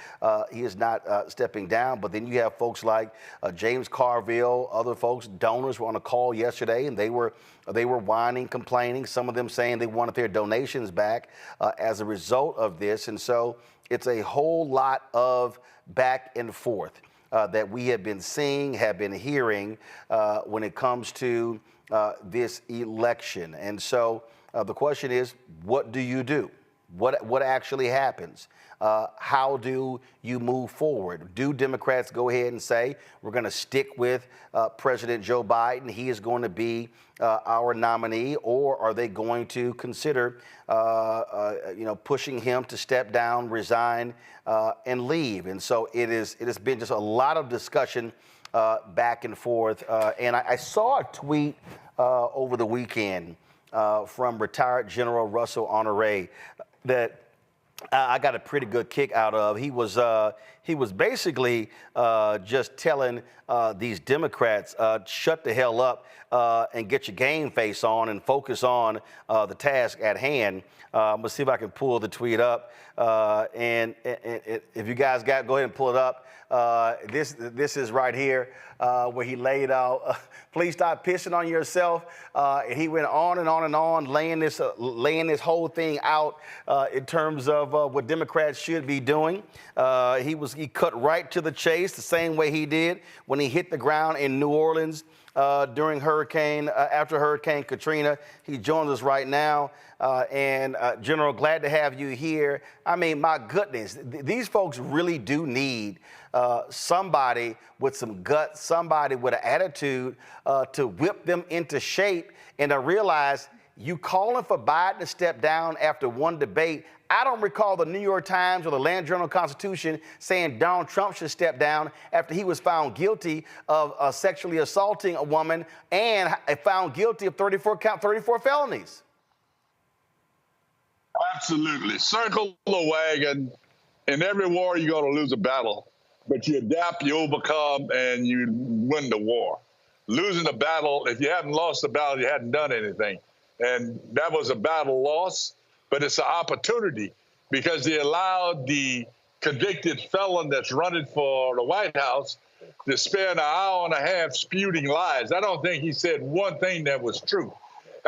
stepping down. But then you have folks like James Carville, other folks, donors were on a call yesterday, and they were whining, complaining, some of them saying they wanted their donations back as a result of this. And so it's a whole lot of back and forth that we have been seeing, have been hearing when it comes to this election. And so the question is, what do you do? What actually happens? How do you move forward? Do Democrats go ahead and say, we're going to stick with President Joe Biden, he is going to be our nominee, or are they going to consider pushing him to step down, resign, and leave? And so it has been just a lot of discussion back and forth. And I saw a tweet over the weekend from retired General Russell Honore that I got a pretty good kick out of. He was basically just telling these Democrats, shut the hell up and get your game face on and focus on the task at hand. I'm gonna see if I can pull the tweet up. And if you guys go ahead and pull it up. This is right here where he laid out, please stop pissing on yourself. And he went on and on and on, laying this whole thing out in terms of what Democrats should be doing. He cut right to the chase, the same way he did when he hit the ground in New Orleans during after Hurricane Katrina. He joins us right now. And General, glad to have you here. I mean, my goodness, these folks really do need somebody with some guts, somebody with an attitude to whip them into shape and to realize you calling for Biden to step down after one debate. I don't recall the New York Times or the Land Journal-Constitution saying Donald Trump should step down after he was found guilty of sexually assaulting a woman and found guilty of 34 felonies. Absolutely. Circle the wagon. In every war, you're going to lose a battle. But you adapt, you overcome, and you win the war. Losing a battle, if you haven't lost the battle, you hadn't done anything. And that was a battle loss, but it's an opportunity because they allowed the convicted felon that's running for the White House to spend an hour and a half spewing lies. I don't think he said one thing that was true.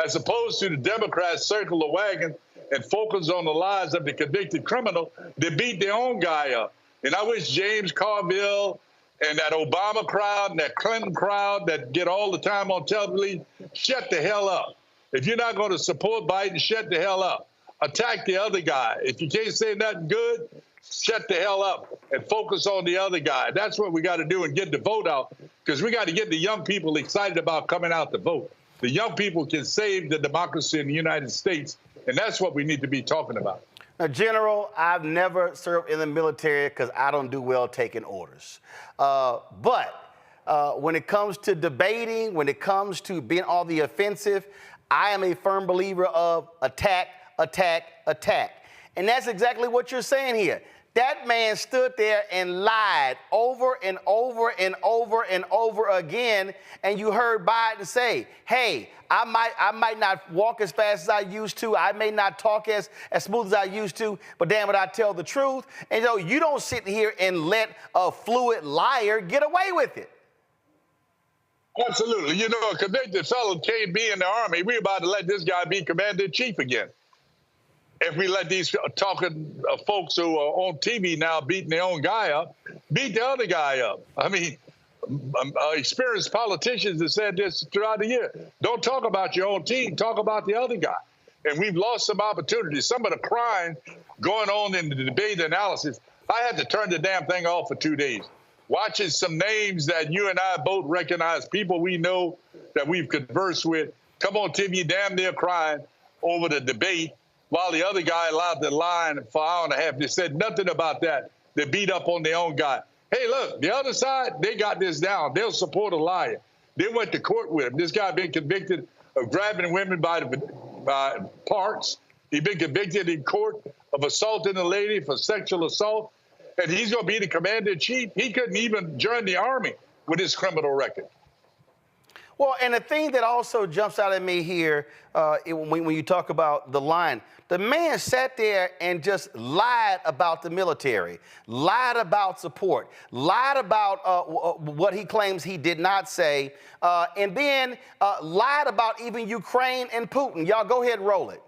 As opposed to the Democrats circle the wagon and focus on the lies of the convicted criminal, they beat their own guy up. And I wish James Carville and that Obama crowd and that Clinton crowd that get all the time on television, shut the hell up. If you're not going to support Biden, shut the hell up. Attack the other guy. If you can't say nothing good, shut the hell up and focus on the other guy. That's what we got to do and get the vote out, because we got to get the young people excited about coming out to vote. The young people can save the democracy in the United States, and that's what we need to be talking about. Now, General, I've never served in the military because I don't do well taking orders. But when it comes to debating, when it comes to being on the offensive, I am a firm believer of attack, attack, attack. And that's exactly what you're saying here. That man stood there and lied over and over and over and over again, and you heard Biden say, hey, I might not walk as fast as I used to, I may not talk as smooth as I used to, but damn it, I tell the truth. And so you don't sit here and let a fluid liar get away with it. Absolutely. You know, a convicted felon can't be in the Army. We're about to let this guy be commander-in-chief again. If we let these talking folks who are on TV now beating their own guy up, beat the other guy up. I mean, experienced politicians have said this throughout the year. Don't talk about your own team, talk about the other guy. And we've lost some opportunities. Some of the crime going on in the debate analysis, I had to turn the damn thing off for 2 days. Watching some names that you and I both recognize, people we know that we've conversed with, come on TV damn near crying over the debate, while the other guy allowed the line for an hour and a half. They said nothing about that. They beat up on their own guy. Hey, look, the other side, they got this down. They'll support a liar. They went to court with him. This guy been convicted of grabbing women by the parts. He's been convicted in court of assaulting a lady for sexual assault. And he's going to be the commander-in-chief. He couldn't even join the Army with his criminal record. Well, and the thing that also jumps out at me here, when you talk about the line, the man sat there and just lied about the military, lied about support, lied about what he claims he did not say, and then lied about even Ukraine and Putin. Y'all go ahead and roll it.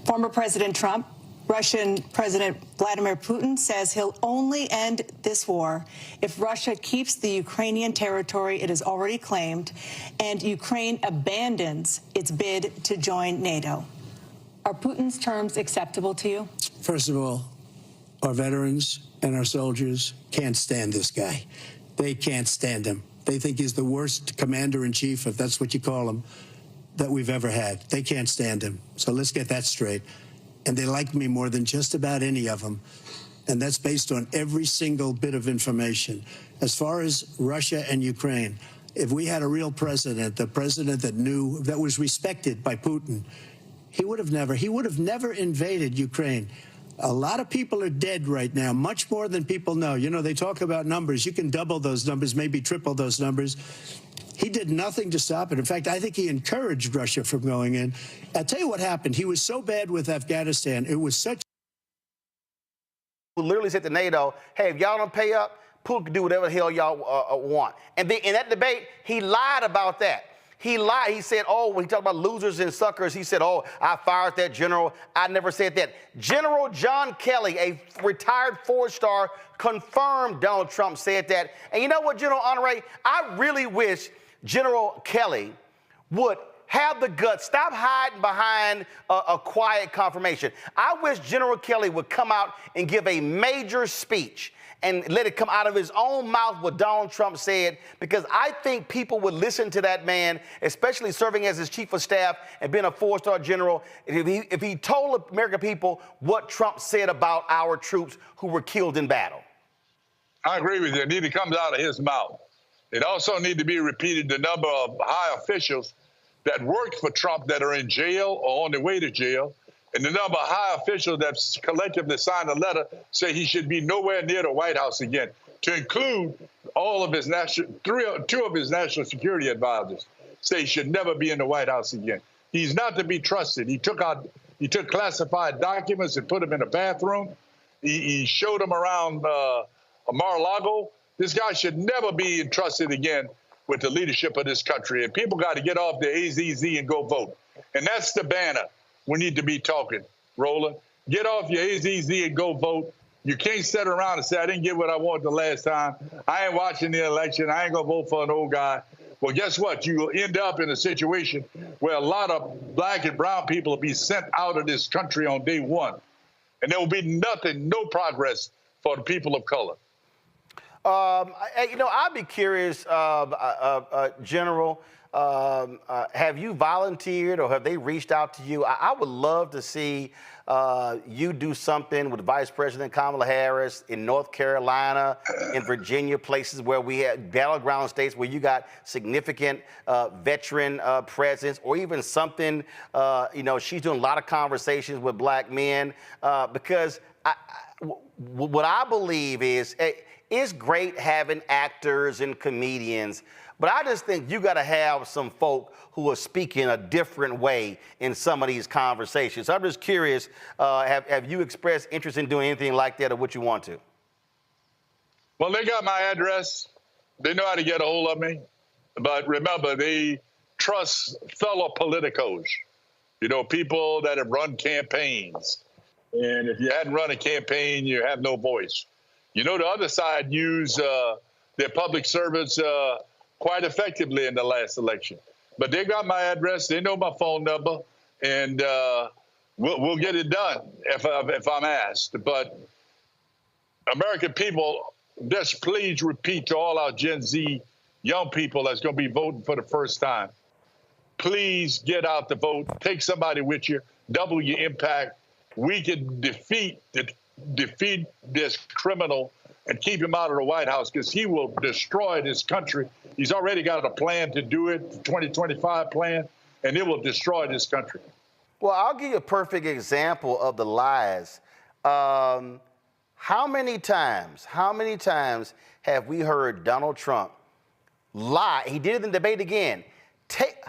Former President Trump, Russian President Vladimir Putin says he'll only end this war if Russia keeps the Ukrainian territory it has already claimed and Ukraine abandons its bid to join NATO. Are Putin's terms acceptable to you? First of all, our veterans and our soldiers can't stand this guy. They can't stand him. They think he's the worst commander-in-chief, if that's what you call him, that we've ever had. They can't stand him. So let's get that straight. And they like me more than just about any of them. And that's based on every single bit of information. As far as Russia and Ukraine, if we had a real president, the president that knew, that was respected by Putin, he would have never invaded Ukraine. A lot of people are dead right now, much more than people know. You know, they talk about numbers. You can double those numbers, maybe triple those numbers. He did nothing to stop it. In fact, I think he encouraged Russia from going in. I'll tell you what happened. He was so bad with Afghanistan. It was such. Who literally said to NATO, hey, if y'all don't pay up, Putin can do whatever the hell y'all want. And then in that debate, he lied about that. He lied. He said, oh, when he talked about losers and suckers, he said, oh, I fired that general. I never said that. General John Kelly, a retired four-star, confirmed Donald Trump said that. And you know what, General Honoré? I really wish General Kelly would have the guts, stop hiding behind a quiet confirmation. I wish General Kelly would come out and give a major speech and let it come out of his own mouth what Donald Trump said, because I think people would listen to that man, especially serving as his chief of staff and being a four-star general, if he told American people what Trump said about our troops who were killed in battle. I agree with you. It needs to come out of his mouth. It also needs to be repeated the number of high officials that worked for Trump that are in jail or on their way to jail, And the number of high officials that collectively signed a letter say he should be nowhere near the White House again, to include all of his two of his national security advisors say he should never be in the White House again. He's not to be trusted. He took classified documents and put them in a bathroom. He showed them around Mar-a-Lago. This guy should never be entrusted again with the leadership of this country. And people got to get off their AZZ and go vote. And that's the banner we need to be talking, Roland. Get off your AZZ and go vote. You can't sit around and say, I didn't get what I wanted the last time. I ain't watching the election. I ain't going to vote for an old guy. Well, guess what? You will end up in a situation where a lot of black and brown people will be sent out of this country on day one. And there will be nothing, no progress for the people of color. I'd be curious, General, have you volunteered or have they reached out to you? I would love to see you do something with Vice President Kamala Harris in North Carolina, in Virginia, places where we have battleground states where you got significant veteran presence, or even something, she's doing a lot of conversations with black men because what I believe is it's great having actors and comedians, but I just think you got to have some folk who are speaking a different way in some of these conversations. So I'm just curious, have you expressed interest in doing anything like that or what you want to? Well, they got my address. They know how to get a hold of me. But remember, they trust fellow politicos, people that have run campaigns. And if you hadn't run a campaign, you have no voice. The other side used their public servants quite effectively in the last election. But they got my address, they know my phone number, and we'll get it done if I'm asked. But American people, just please repeat to all our Gen Z young people that's going to be voting for the first time, please get out to vote. Take somebody with you, double your impact. We can defeat this criminal and keep him out of the White House, because he will destroy this country. He's already got a plan to do it, the 2025 plan, and it will destroy this country. Well, I'll give you a perfect example of the lies. How many times have we heard Donald Trump lie? He did it in the debate again.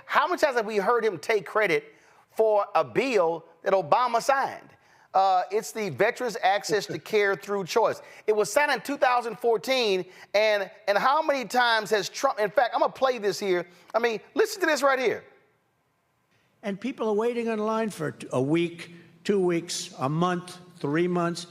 How many times have we heard him take credit for a bill that Obama signed? It's the Veterans Access to Care Through Choice. It was signed in 2014, and how many times has Trump, in fact, I'm going to play this here. I mean, listen to this right here. And people are waiting on line for a week, 2 weeks, a month, 3 months.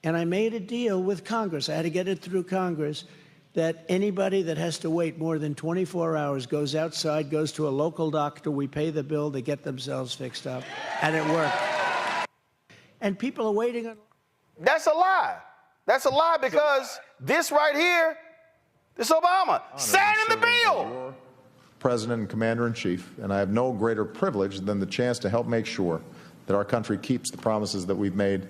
And I made a deal with Congress. I had to get it through Congress that anybody that has to wait more than 24 hours goes outside, goes to a local doctor, we pay the bill, they get themselves fixed up, and it worked. And people are waiting on. That's a lie. That's a lie, because this right here, this Obama signing the bill. President and Commander-in-Chief, and I have no greater privilege than the chance to help make sure that our country keeps the promises that we've made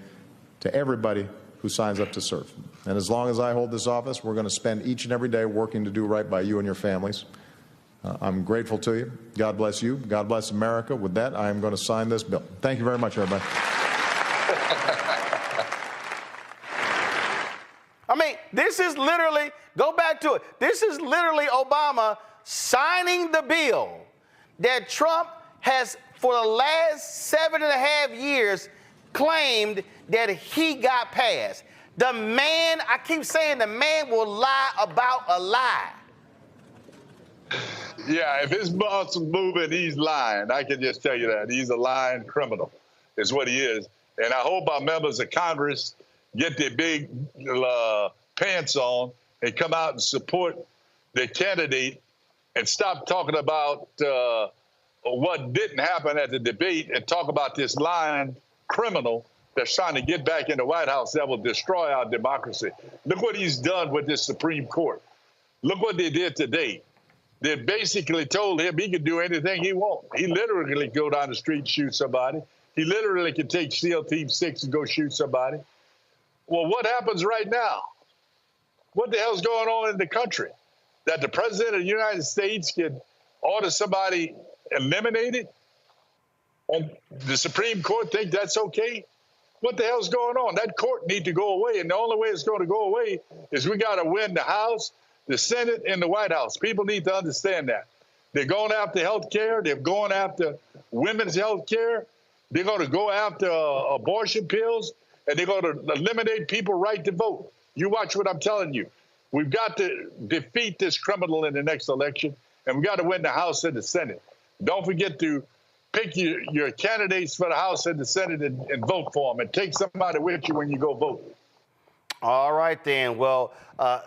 to everybody who signs up to serve. And as long as I hold this office, we're going to spend each and every day working to do right by you and your families. I'm grateful to you. God bless you. God bless America. With that, I am going to sign this bill. Thank you very much, everybody. I mean, this is literally, go back to it. This is literally Obama signing the bill that Trump has, for the last 7.5 years, claimed that he got passed. The man, I keep saying, the man will lie about a lie. Yeah, if his boss is moving, he's lying. I can just tell you that. He's a lying criminal, is what he is. And I hope our members of Congress get their big pants on and come out and support their candidate and stop talking about what didn't happen at the debate and talk about this lying criminal that's trying to get back in the White House that will destroy our democracy. Look what he's done with this Supreme Court. Look what they did today. They basically told him he could do anything he wants. He literally could go down the street and shoot somebody. He literally could take SEAL Team 6 and go shoot somebody. Well, what happens right now? What the hell's going on in the country? That the President of the United States could order somebody eliminated? And the Supreme Court think that's okay? What the hell's going on? That court need to go away, and the only way it's going to go away is we got to win the House, the Senate, and the White House. People need to understand that. They're going after health care. They're going after women's health care. They're going to go after abortion pills, and they're going to eliminate people's right to vote. You watch what I'm telling you. We've got to defeat this criminal in the next election, and we got to win the House and the Senate. Don't forget to pick your candidates for the House and the Senate and vote for them, and take somebody with you when you go vote. All right, then. Well,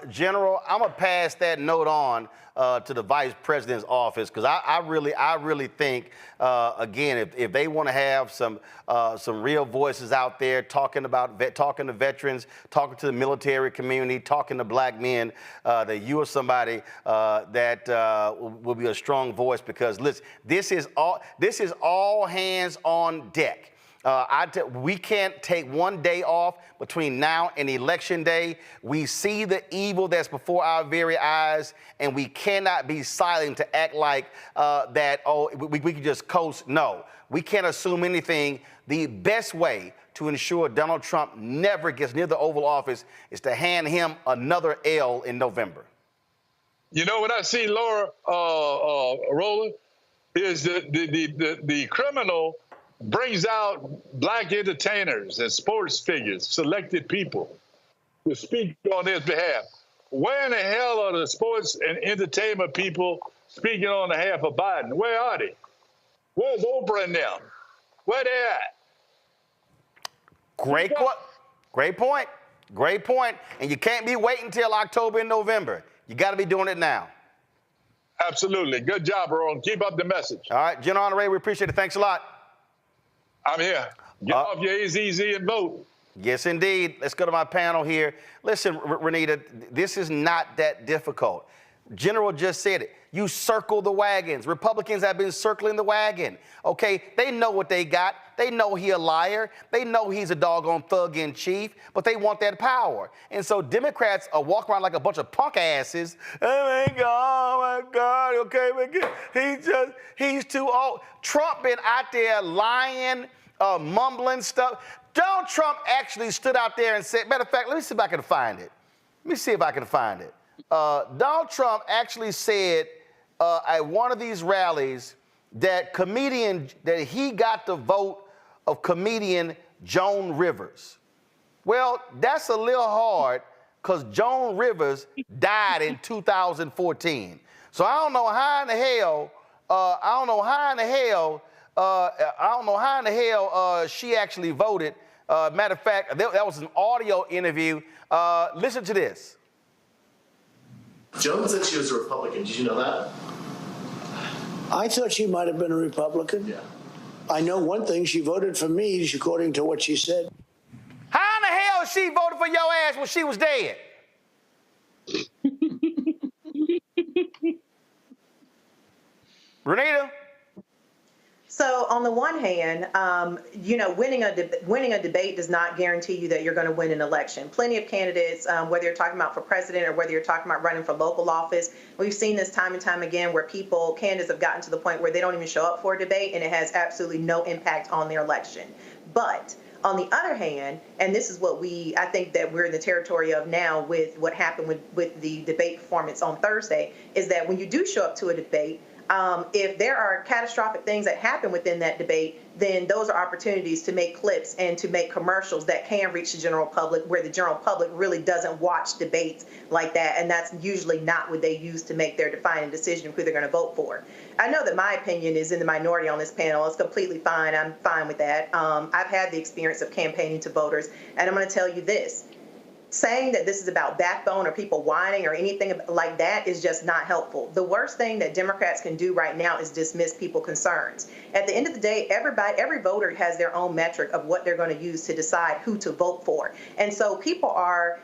General, I'm going to pass that note on to the Vice President's office, because I really think, again, if they want to have some real voices out there talking to veterans, talking to the military community, talking to black men, that you are somebody that will be a strong voice, because listen, this is all hands on deck. We can't take one day off between now and Election Day. We see the evil that's before our very eyes, and we cannot be silent to act like we can just coast. No, we can't assume anything. The best way to ensure Donald Trump never gets near the Oval Office is to hand him another L in November. You know, what I see, Laura, Roland, is the criminal brings out black entertainers and sports figures, selected people, to speak on his behalf. Where in the hell are the sports and entertainment people speaking on behalf of Biden? Where are they? Where's Oprah and them? Where they at? Great point. Great point. And you can't be waiting until October and November. You got to be doing it now. Absolutely. Good job, Roland. Keep up the message. All right, General Honoré, we appreciate it. Thanks a lot. I'm here. Get off your AZZ and vote. Yes, indeed. Let's go to my panel here. Listen, Renita, this is not that difficult. General just said it. You circle the wagons. Republicans have been circling the wagon. Okay, they know what they got. They know he a liar. They know he's a doggone thug in chief, but they want that power. And so Democrats are walking around like a bunch of punk asses. Oh my God, okay, he's too old. Trump been out there lying, mumbling stuff. Donald Trump actually stood out there and said, matter of fact, let me see if I can find it. Donald Trump actually said at one of these rallies that he got the vote of comedian Joan Rivers. Well, that's a little hard, because Joan Rivers died in 2014. So I don't know how in the hell she actually voted. Matter of fact, that was an audio interview. Listen to this. Joan said she was a Republican. Did you know that? I thought she might have been a Republican. Yeah. I know one thing, she voted for me, according to what she said. How in the hell she voted for your ass when she was dead? Renita? So on the one hand, winning a debate does not guarantee you that you're going to win an election. Plenty of candidates, whether you're talking about for president or whether you're talking about running for local office, we've seen this time and time again where candidates have gotten to the point where they don't even show up for a debate, and it has absolutely no impact on their election. But on the other hand, and this is what I think that we're in the territory of now with what happened with the debate performance on Thursday, is that when you do show up to a debate, if there are catastrophic things that happen within that debate, then those are opportunities to make clips and to make commercials that can reach the general public, where the general public really doesn't watch debates like that. And that's usually not what they use to make their defining decision of who they're going to vote for. I know that my opinion is in the minority on this panel. It's completely fine. I'm fine with that. I've had the experience of campaigning to voters, and I'm going to tell you this. Saying that this is about backbone or people whining or anything like that is just not helpful. The worst thing that Democrats can do right now is dismiss people's concerns. At the end of the day, every voter has their own metric of what they're going to use to decide who to vote for. And so people are,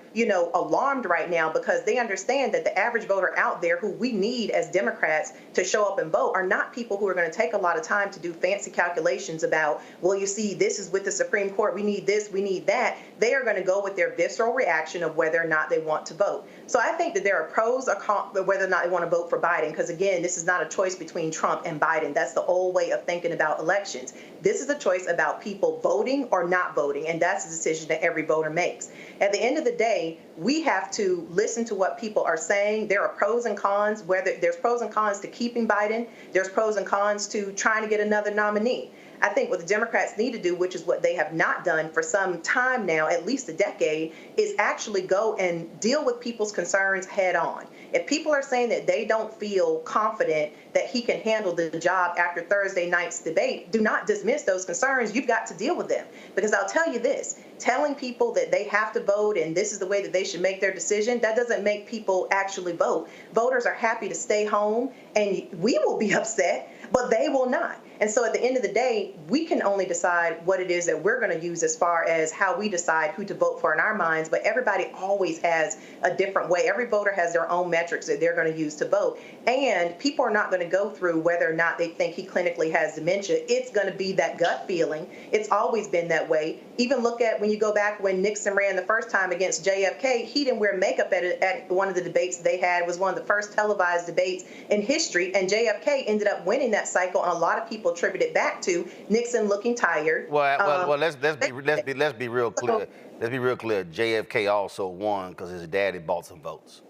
alarmed right now because they understand that the average voter out there who we need as Democrats to show up and vote are not people who are going to take a lot of time to do fancy calculations about, well, you see, this is with the Supreme Court. We need this, we need that. They are going to go with their visceral reaction of whether or not they want to vote. So I think that there are pros or cons, whether or not they want to vote for Biden, because again, this is not a choice between Trump and Biden. That's the old way of thinking about elections. This is a choice about people voting or not voting, and that's a decision that every voter makes. At the end of the day, we have to listen to what people are saying. There are pros and cons, whether there's pros and cons to keeping Biden, there's pros and cons to trying to get another nominee. I think what the Democrats need to do, which is what they have not done for some time now, at least a decade, is actually go and deal with people's concerns head on. If people are saying that they don't feel confident that he can handle the job after Thursday night's debate, do not dismiss those concerns. You've got to deal with them. Because I'll tell you this, telling people that they have to vote and this is the way that they should make their decision, that doesn't make people actually vote. Voters are happy to stay home, and we will be upset, but they will not. And so at the end of the day, we can only decide what it is that we're going to use as far as how we decide who to vote for in our minds. But everybody always has a different way. Every voter has their own metrics that they're going to use to vote. And people are not going to go through whether or not they think he clinically has dementia. It's going to be that gut feeling. It's always been that way. Even look at when you go back when Nixon ran the first time against JFK, he didn't wear makeup at one of the debates they had. It was one of the first televised debates in history. And JFK ended up winning that cycle. And a lot of people attribute it back to Nixon looking tired. Well, let's be real clear. Let's be real clear. JFK also won because his daddy bought some votes.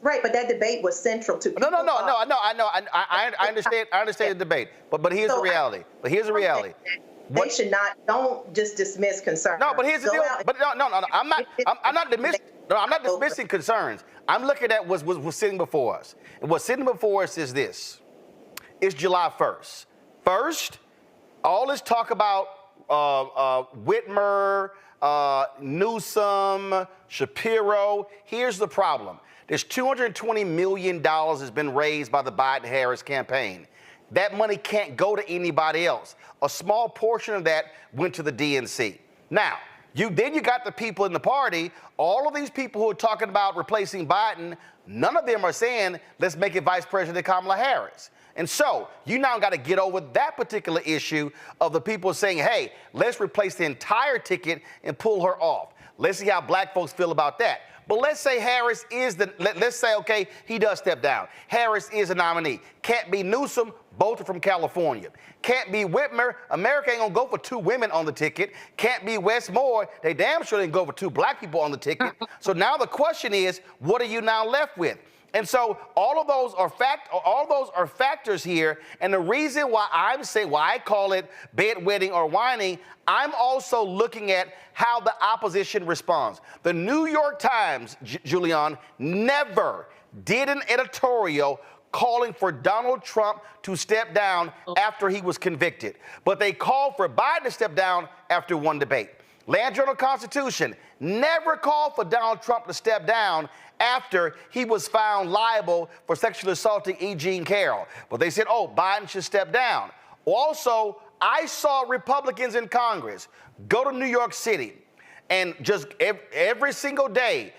Right, but that debate was central to. No. I understand. I understand the debate, but here's the reality. They should not. Don't just dismiss concerns. No, but here's the deal. But no. I'm not dismissing concerns. I'm looking at what's sitting before us. And what's sitting before us is this. It's July 1st. First, all this talk about Whitmer, Newsom, Shapiro. Here's the problem. There's $220 million has been raised by the Biden-Harris campaign. That money can't go to anybody else. A small portion of that went to the DNC. Now, you got the people in the party, all of these people who are talking about replacing Biden, none of them are saying, let's make it Vice President Kamala Harris. And so you now got to get over that particular issue of the people saying, hey, let's replace the entire ticket and pull her off. Let's see how black folks feel about that. But let's say Harris is let's say, okay, he does step down. Harris is a nominee. Can't be Newsom, both are from California. Can't be Whitmer. America ain't gonna go for two women on the ticket. Can't be Westmore. They damn sure didn't go for two black people on the ticket. So now the question is, what are you now left with? And so all of those are factors here. And the reason why I call it bedwetting or whining, I'm also looking at how the opposition responds. The New York Times, Julian, never did an editorial calling for Donald Trump to step down after he was convicted. But they called for Biden to step down after one debate. Land Journal-Constitution never called for Donald Trump to step down after he was found liable for sexually assaulting E. Jean Carroll. But they said, oh, Biden should step down. Also, I saw Republicans in Congress go to New York City and just every single day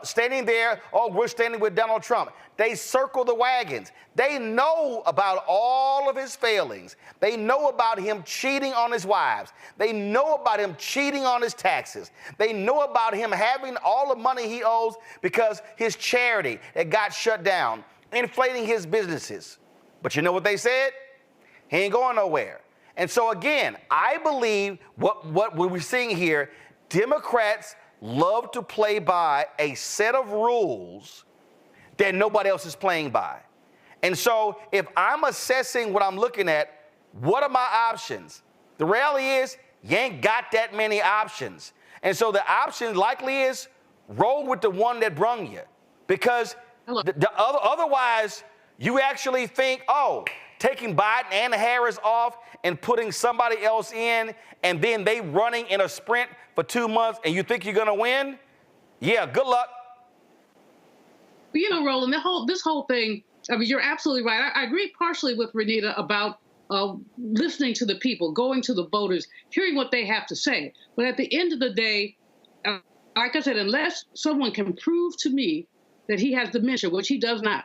standing there, oh, we're standing with Donald Trump. They circle the wagons. They know about all of his failings. They know about him cheating on his wives. They know about him cheating on his taxes. They know about him having all the money he owes because his charity that got shut down, inflating his businesses. But you know what they said? He ain't going nowhere. And so again, I believe what we're seeing here, Democrats love to play by a set of rules that nobody else is playing by. And so if I'm assessing what I'm looking at, what are my options? The reality is you ain't got that many options. And so the option likely is roll with the one that brung you. Because otherwise you actually think, oh, taking Biden and Harris off and putting somebody else in and then they running in a sprint for 2 months and you think you're gonna win? Yeah, good luck. But you know, Roland, this whole thing, I mean, you're absolutely right. I agree partially with Renita about listening to the people, going to the voters, hearing what they have to say. But at the end of the day, like I said, unless someone can prove to me that he has dementia, which he does not,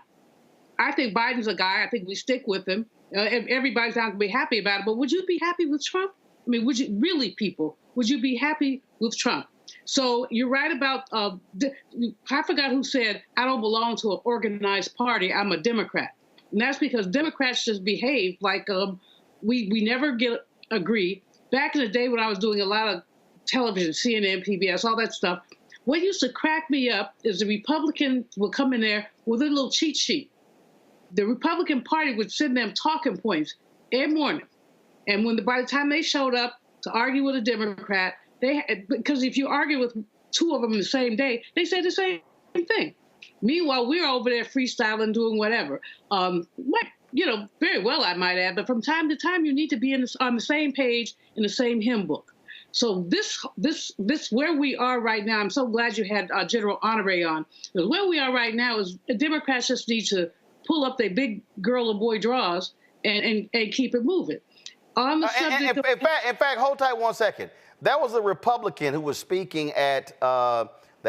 I think Biden's a guy. I think we stick with him. Everybody's not going to be happy about it. But would you be happy with Trump? I mean, would you really, people, would you be happy with Trump? So you're right about, I forgot who said, I don't belong to an organized party, I'm a Democrat. And that's because Democrats just behave like we never agree. Back in the day when I was doing a lot of television, CNN, PBS, all that stuff, what used to crack me up is the Republicans would come in there with a little cheat sheet. The Republican Party would send them talking points every morning. And by the time they showed up to argue with a Democrat, because if you argue with two of them the same day, they say the same thing. Meanwhile, we're over there freestyling, doing whatever. Very well, I might add, but from time to time, you need to be on the same page in the same hymn book. So this where we are right now, I'm so glad you had General Honoré on. Because where we are right now is Democrats just need to pull up their big girl or boy draws and keep it moving. On the subject in fact, hold tight 1 second. That was a Republican who was speaking at the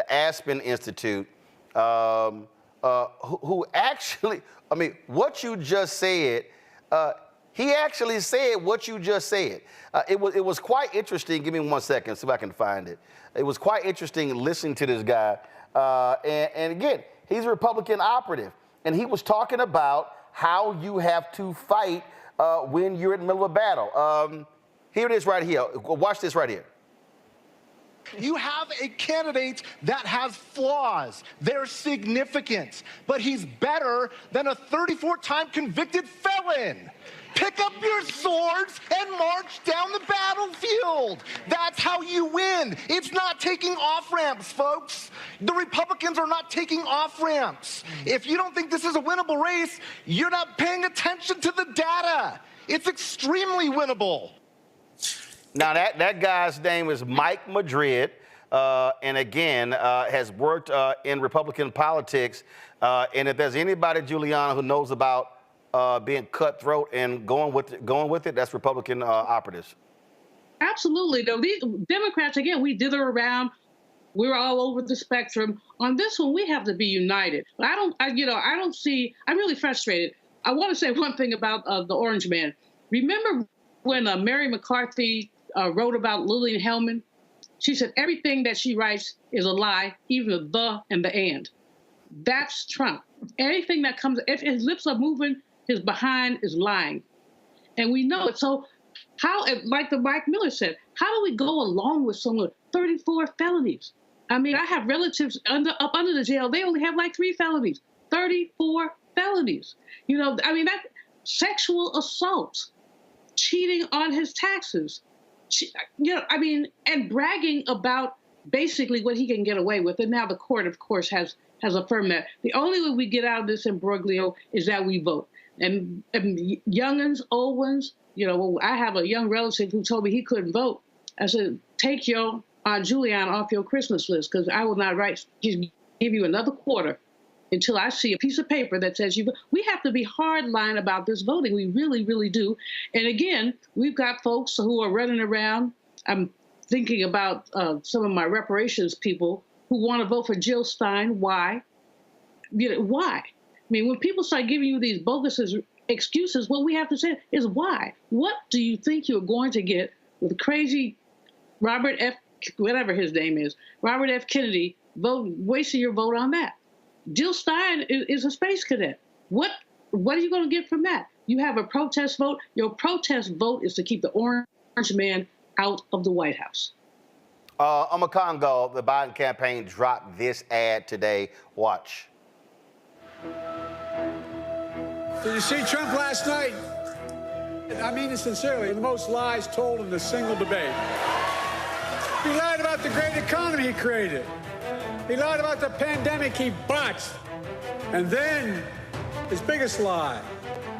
Aspen Institute, who actually, what you just said, he actually said what you just said. It was quite interesting. Give me 1 second, see if I can find it. It was quite interesting listening to this guy. And again, he's a Republican operative. And he was talking about how you have to fight when you're in the middle of a battle. Here it is right here. Watch this right here. You have a candidate that has flaws. They're significant, but he's better than a 34-time convicted felon. Pick up your swords and march down the battlefield. That's how you win. It's not taking off-ramps, folks. The Republicans are not taking off-ramps. If you don't think this is a winnable race, you're not paying attention to the data. It's extremely winnable. Now, that guy's name is Mike Madrid, and again, has worked in Republican politics. And if there's anybody, Juliana, who knows about being cutthroat and going with it, that's Republican operatives. Absolutely. No, these Democrats, again, we dither around. We're all over the spectrum. On this one, we have to be united. But I don't see, I'm really frustrated. I want to say one thing about the Orange Man. Remember when Mary McCarthy wrote about Lillian Hellman? She said everything that she writes is a lie, even the and the and. That's Trump. Anything that comes, if his lips are moving, his behind is lying. And we know it. So how, like the Mike Miller said, how do we go along with someone with 34 felonies? I mean, I have relatives up under the jail. They only have like 3 felonies, 34 felonies. That sexual assault, cheating on his taxes, and bragging about basically what he can get away with. And now the court, of course, has affirmed that. The only way we get out of this imbroglio is that we vote. And young'uns, old ones, I have a young relative who told me he couldn't vote. I said, take your Aunt Juliana off your Christmas list, because I will not give you another quarter until I see a piece of paper that says you. We have to be hard line about this voting. We really, really do. And again, we've got folks who are running around. I'm thinking about some of my reparations people who want to vote for Jill Stein. Why? Why? I mean, when people start giving you these bogus excuses, what we have to say is why? What do you think you're going to get with crazy Robert F., whatever his name is, Robert F. Kennedy, wasting your vote on that? Jill Stein is a space cadet. What are you going to get from that? You have a protest vote. Your protest vote is to keep the Orange Man out of the White House. Congo, the Biden campaign dropped this ad today. Watch. Did you see Trump last night? I mean it sincerely. The most lies told in a single debate. He lied about the great economy he created. He lied about the pandemic he botched. And then, his biggest lie,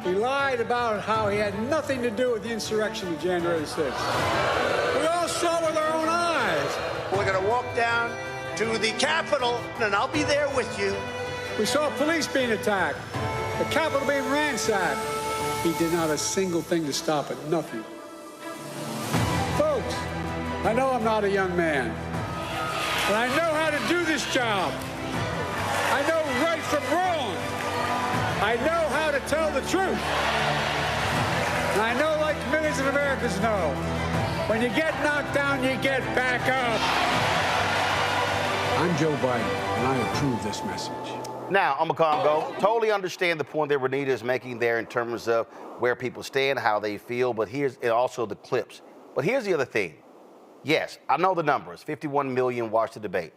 he lied about how he had nothing to do with the insurrection of January 6th. We all saw with our own eyes. We're going to walk down to the Capitol, and I'll be there with you. We saw police being attacked, the Capitol being ransacked. He did not a single thing to stop it, nothing. Folks, I know I'm not a young man, but I know how to do this job. I know right from wrong. I know how to tell the truth. And I know, like millions of Americans know, when you get knocked down, you get back up. I'm Joe Biden, and I approve this message. Now, I'm Congo. Totally understand the point that Renita is making there in terms of where people stand, how they feel, but here's and also the clips. But here's the other thing. Yes, I know the numbers. 51 million watched the debate.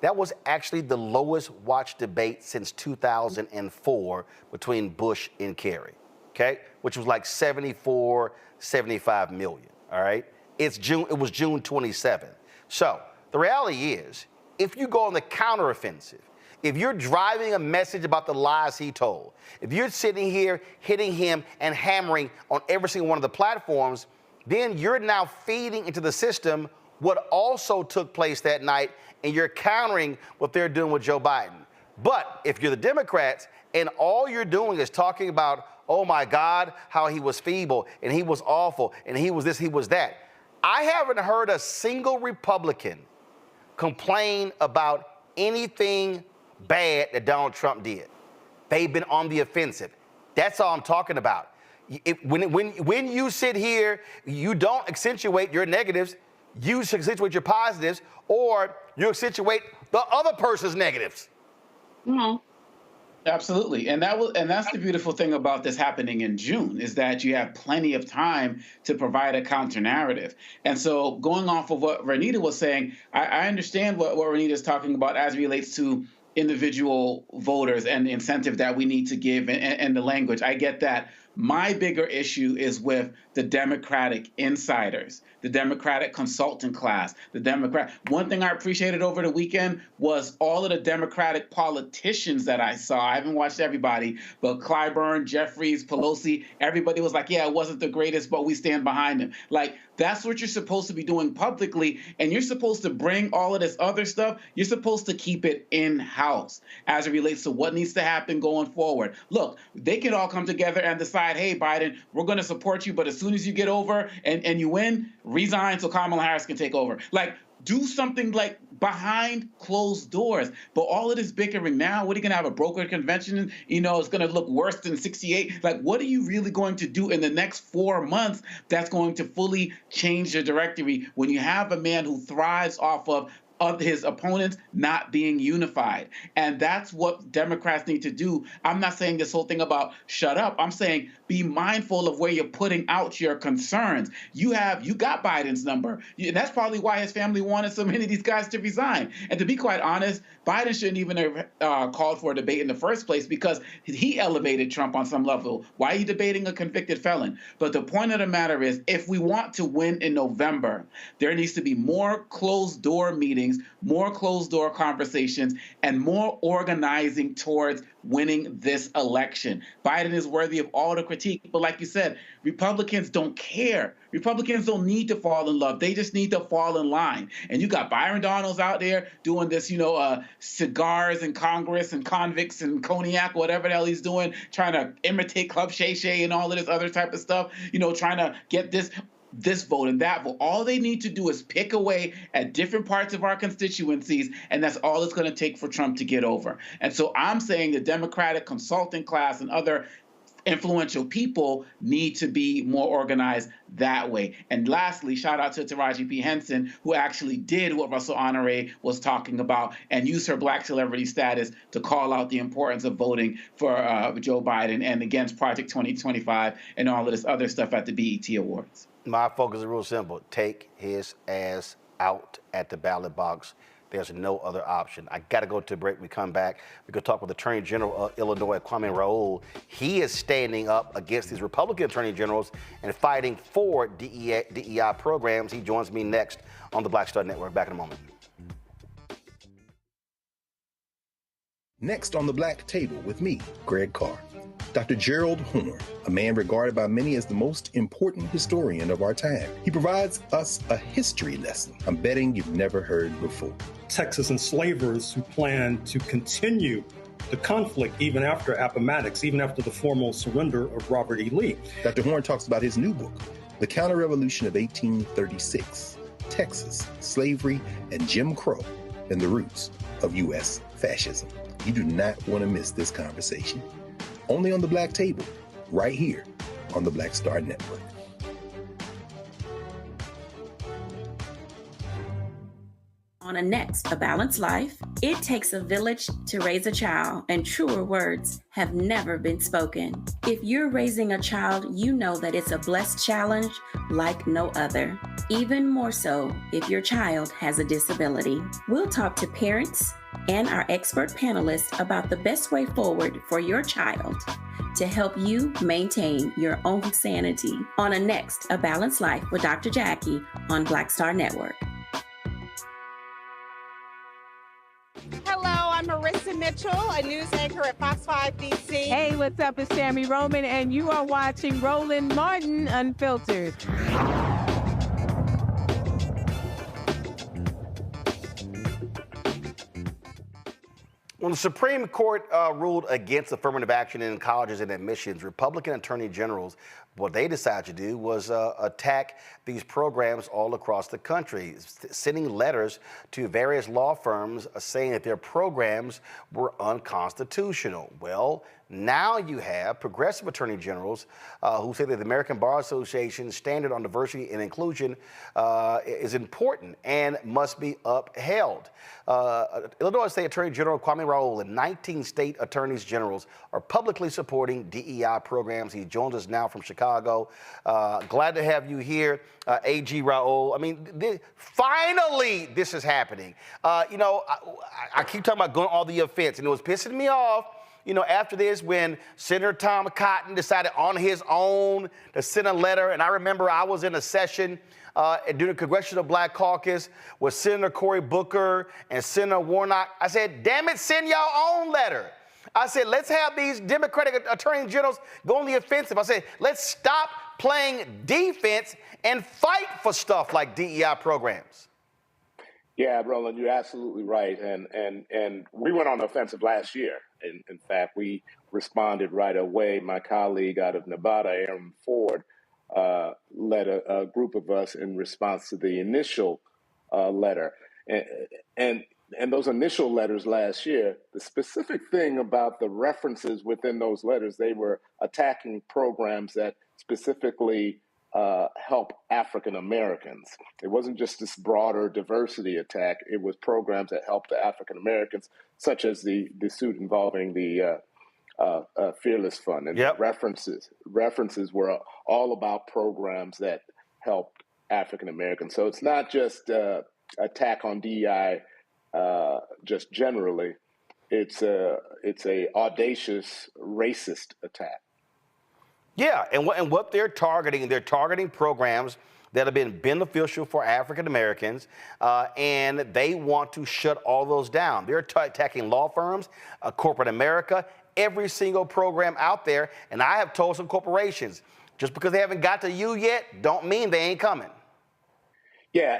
That was actually the lowest watched debate since 2004 between Bush and Kerry, okay? Which was like 74, 75 million, all right? It was June 27th. So the reality is, if you go on the counteroffensive, if you're driving a message about the lies he told, if you're sitting here hitting him and hammering on every single one of the platforms, then you're now feeding into the system what also took place that night, and you're countering what they're doing with Joe Biden. But if you're the Democrats and all you're doing is talking about, oh my God, how he was feeble and he was awful and he was this, he was that, I haven't heard a single Republican complain about anything bad that Donald Trump did. They've been on the offensive. That's all I'm talking about. When you sit here, you don't accentuate your negatives, you accentuate your positives, or you accentuate the other person's negatives. Mm-hmm. Absolutely. And that's the beautiful thing about this happening in June, is that you have plenty of time to provide a counter narrative. And so going off of what Renita was saying, I understand what Renita is talking about as it relates to individual voters and the incentive that we need to give and the language. I get that. My bigger issue is with the Democratic insiders, the Democratic consultant class, One thing I appreciated over the weekend was all of the Democratic politicians that I saw. I haven't watched everybody, but Clyburn, Jeffries, Pelosi, everybody was like, yeah, it wasn't the greatest, but we stand behind him. Like, that's what you're supposed to be doing publicly, and you're supposed to bring all of this other stuff. You're supposed to keep it in-house as it relates to what needs to happen going forward. Look, they can all come together and decide, hey, Biden, we're going to support you, but as soon as you get over and you win, resign so Kamala Harris can take over. Like, do something like behind closed doors. But all of this bickering now, what are you going to have, a broker convention? You know, it's going to look worse than 68. Like, what are you really going to do in the next 4 months that's going to fully change the directory when you have a man who thrives off of his opponents not being unified? And that's what Democrats need to do. I'm not saying this whole thing about shut up. I'm saying be mindful of where you're putting out your concerns. You got Biden's number. And that's probably why his family wanted so many of these guys to resign. And to be quite honest, Biden shouldn't even have called for a debate in the first place, because he elevated Trump on some level. Why are you debating a convicted felon? But the point of the matter is, if we want to win in November, there needs to be more closed door meetings, more closed door conversations, and more organizing towards winning this election. Biden is worthy of all the critique, but like you said, Republicans don't care. Republicans don't need to fall in love. They just need to fall in line. And you got Byron Donalds out there doing this, cigars in Congress and convicts and cognac, whatever the hell he's doing, trying to imitate Club Shay Shay and all of this other type of stuff, trying to get this vote and that vote. All they need to do is pick away at different parts of our constituencies, and that's all it's going to take for Trump to get over. And so I'm saying the Democratic consulting class and other influential people need to be more organized that way. And lastly, shout out to Taraji P. Henson, who actually did what Russell Honore was talking about and used her Black celebrity status to call out the importance of voting for Joe Biden and against Project 2025 and all of this other stuff at the BET Awards. My focus is real simple. Take his ass out at the ballot box. There's no other option. I got to go to a break. We come back. We could talk with Attorney General of Illinois, Kwame Raoul. He is standing up against these Republican attorney generals and fighting for DEI programs. He joins me next on the Black Star Network. Back in a moment. Next on the Black Table with me, Greg Carr. Dr. Gerald Honore, a man regarded by many as the most important historian of our time. He provides us a history lesson I'm betting you've never heard before. Texas enslavers who planned to continue the conflict even after Appomattox, even after the formal surrender of Robert E. Lee. Dr. Horne talks about his new book, The Counter-Revolution of 1836, Texas, Slavery, and Jim Crow, and the Roots of U.S. Fascism. You do not want to miss this conversation. Only on the Black Table, right here on the Black Star Network. On a next, A Balanced Life, it takes a village to raise a child, and truer words have never been spoken. If you're raising a child, you know that it's a blessed challenge like no other. Even more so if your child has a disability. We'll talk to parents and our expert panelists about the best way forward for your child to help you maintain your own sanity. On a next, A Balanced Life with Dr. Jackie on Black Star Network. Hello, I'm Marissa Mitchell, a news anchor at Fox 5 DC. Hey, what's up? It's Sammy Roman, and you are watching Roland Martin Unfiltered. When the Supreme Court ruled against affirmative action in colleges and admissions, Republican attorney generals, what they decided to do was attack these programs all across the country, sending letters to various law firms saying that their programs were unconstitutional. Well, now you have progressive attorney generals who say that the American Bar Association's standard on diversity and inclusion is important and must be upheld. Illinois State Attorney General Kwame Raoul and 19 state attorneys generals are publicly supporting DEI programs. He joins us now from Chicago. Glad to have you here, AG Raoul. I mean, finally this is happening. You know, I keep talking about going on the offense, and it was pissing me off, you know, after this when Senator Tom Cotton decided on his own to send a letter. And I remember I was in a session during the Congressional Black Caucus with Senator Cory Booker and Senator Warnock. I said, damn it, send your own letter. I said, let's have these Democratic attorney generals go on the offensive. I said, let's stop playing defense and fight for stuff like DEI programs. Yeah, Roland, you're absolutely right. And we went on the offensive last year. In fact, we responded right away. My colleague out of Nevada, Aaron Ford, led a group of us in response to the initial letter. And those initial letters last year, the specific thing about the references within those letters, they were attacking programs that specifically help African Americans. It wasn't just this broader diversity attack. It was programs that help the African Americans, such as the suit involving the Fearless Fund. And references were all about programs that helped African Americans. So it's not just attack on DEI just generally. It's a audacious racist attack. Yeah, and what they're targeting programs that have been beneficial for African Americans, and they want to shut all those down. They're attacking law firms, corporate America, every single program out there. And I have told some corporations, just because they haven't got to you yet, don't mean they ain't coming. Yeah,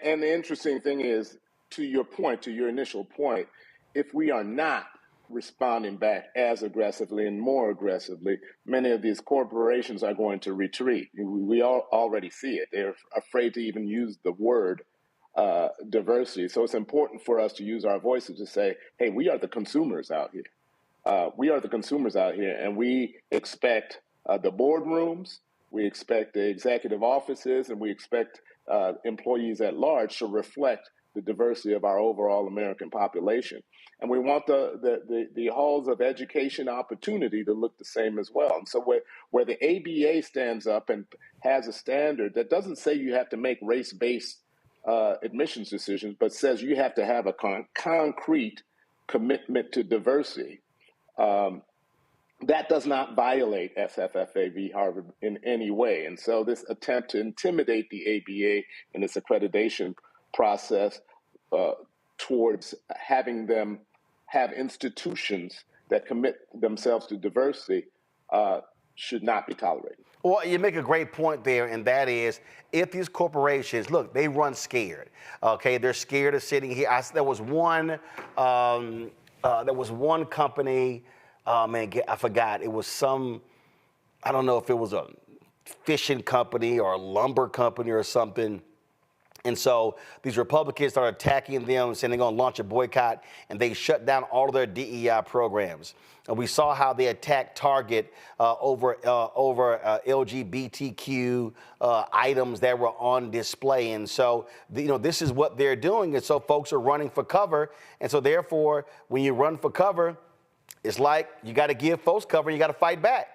and the interesting thing is, to your point, to your initial point, if we are not responding back as aggressively and more aggressively, many of these corporations are going to retreat. We all already see it. They're afraid to even use the word diversity. So it's important for us to use our voices to say, hey, we are the consumers out here. We are the consumers out here, and we expect the boardrooms, we expect the executive offices, and we expect employees at large to reflect the diversity of our overall American population. And we want the halls of education opportunity to look the same as well. And so where the ABA stands up and has a standard that doesn't say you have to make race-based admissions decisions, but says you have to have a concrete commitment to diversity, that does not violate SFFA v. Harvard in any way. And so this attempt to intimidate the ABA in its accreditation process towards having them have institutions that commit themselves to diversity should not be tolerated. Well, you make a great point there, and that is, if these corporations, look, they run scared. Okay, they're scared of sitting here. There was one company. Man, I forgot. It was some. I don't know if it was a fishing company or a lumber company or something. And so these Republicans started attacking them, saying they're going to launch a boycott, and they shut down all of their DEI programs. And we saw how they attacked Target over LGBTQ items that were on display. And so, this is what they're doing. And so folks are running for cover. And so therefore, when you run for cover, it's like you got to give folks cover. You got to fight back.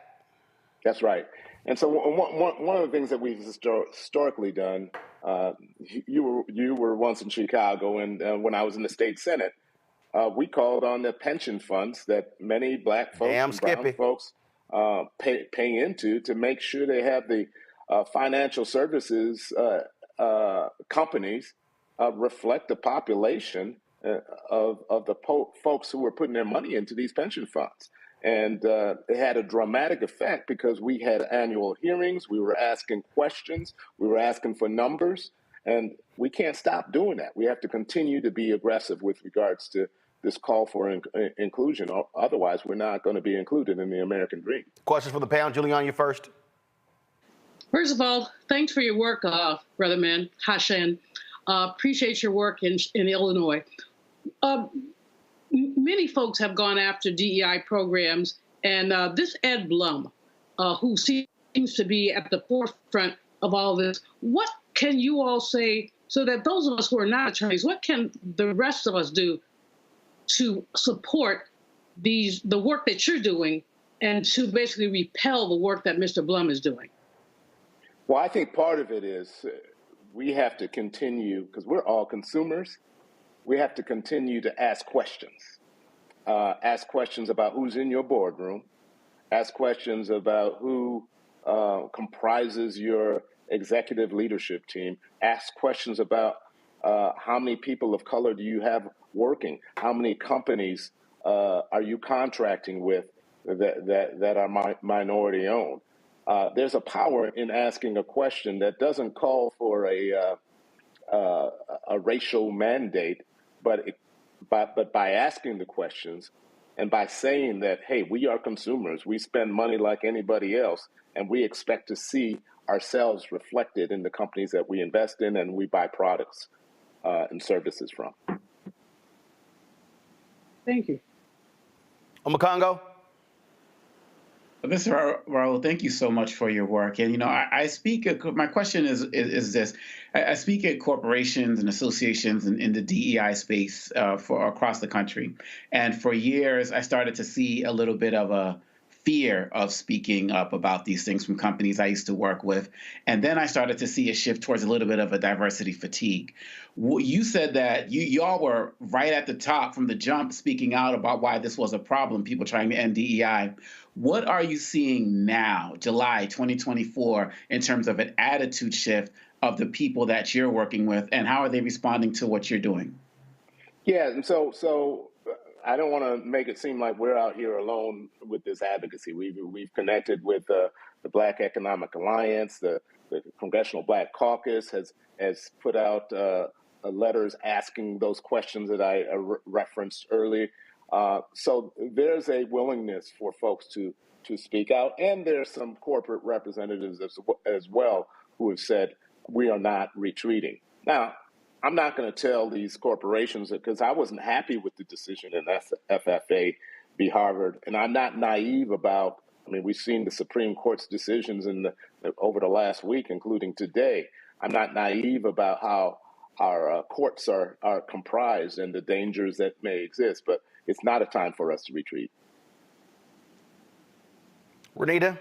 That's right. And so one of the things that we've historically done, you were once in Chicago, and when I was in the state Senate, we called on the pension funds that many black folks and brown folks pay into to make sure they have the financial services companies reflect the population of the folks who were putting their money into these pension funds. And it had a dramatic effect because we had annual hearings, we were asking questions, we were asking for numbers, and we can't stop doing that. We have to continue to be aggressive with regards to this call for inclusion. Otherwise, we're not going to be included in the American dream. Questions for the panel. Julian, you first. First of all, thanks for your work, Brother Man, Hashan. Appreciate your work in Illinois. Many folks have gone after DEI programs, and this Ed Blum, who seems to be at the forefront of all this, what can you all say so that those of us who are not attorneys, what can the rest of us do to support the work that you're doing and to basically repel the work that Mr. Blum is doing? Well, I think part of it is we have to continue, because we're all consumers, we have to continue to ask questions. Ask questions about who's in your boardroom. Ask questions about who comprises your executive leadership team. Ask questions about how many people of color do you have working? How many companies are you contracting with that are minority owned? There's a power in asking a question that doesn't call for a racial mandate, but by asking the questions and by saying that, hey, we are consumers, we spend money like anybody else, and we expect to see ourselves reflected in the companies that we invest in and we buy products and services from. Thank you. Omakongo? Mr. Raul, thank you so much for your work. And, I speak, my question is this. I speak at corporations and associations in the DEI space for across the country. And for years, I started to see a little bit of a fear of speaking up about these things from companies I used to work with. And then I started to see a shift towards a little bit of a diversity fatigue. You said that y'all were right at the top from the jump speaking out about why this was a problem, people trying to end DEI. What are you seeing now, July 2024, in terms of an attitude shift of the people that you're working with, and how are they responding to what you're doing? Yeah, and so I don't want to make it seem like we're out here alone with this advocacy. We've connected with the Black Economic Alliance, the Congressional Black Caucus has put out letters asking those questions that I referenced earlier. So there's a willingness for folks to speak out, and there's some corporate representatives as well who have said we are not retreating. Now, I'm not going to tell these corporations, because I wasn't happy with the decision in FFA v. Harvard, and I'm not naive about. We've seen the Supreme Court's decisions over the last week, including today. I'm not naive about how our courts are comprised and the dangers that may exist, but it's not a time for us to retreat. Renita?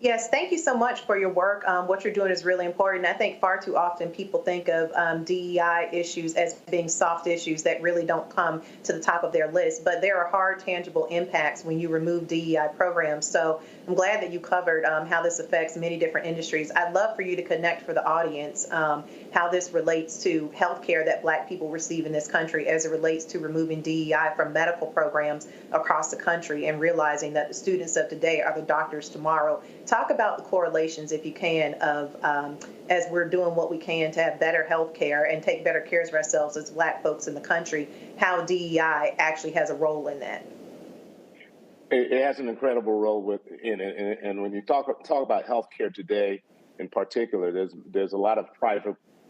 Yes, thank you so much for your work. What you're doing is really important. I think far too often people think of DEI issues as being soft issues that really don't come to the top of their list, but there are hard, tangible impacts when you remove DEI programs. So I'm glad that you covered how this affects many different industries. I'd love for you to connect for the audience how this relates to health care that Black people receive in this country as it relates to removing DEI from medical programs across the country and realizing that the students of today are the doctors tomorrow. Talk about the correlations, if you can, of as we're doing what we can to have better health care and take better care of ourselves as Black folks in the country, how DEI actually has a role in that. It has an incredible role in it. And when you talk about health care today in particular, there's a lot of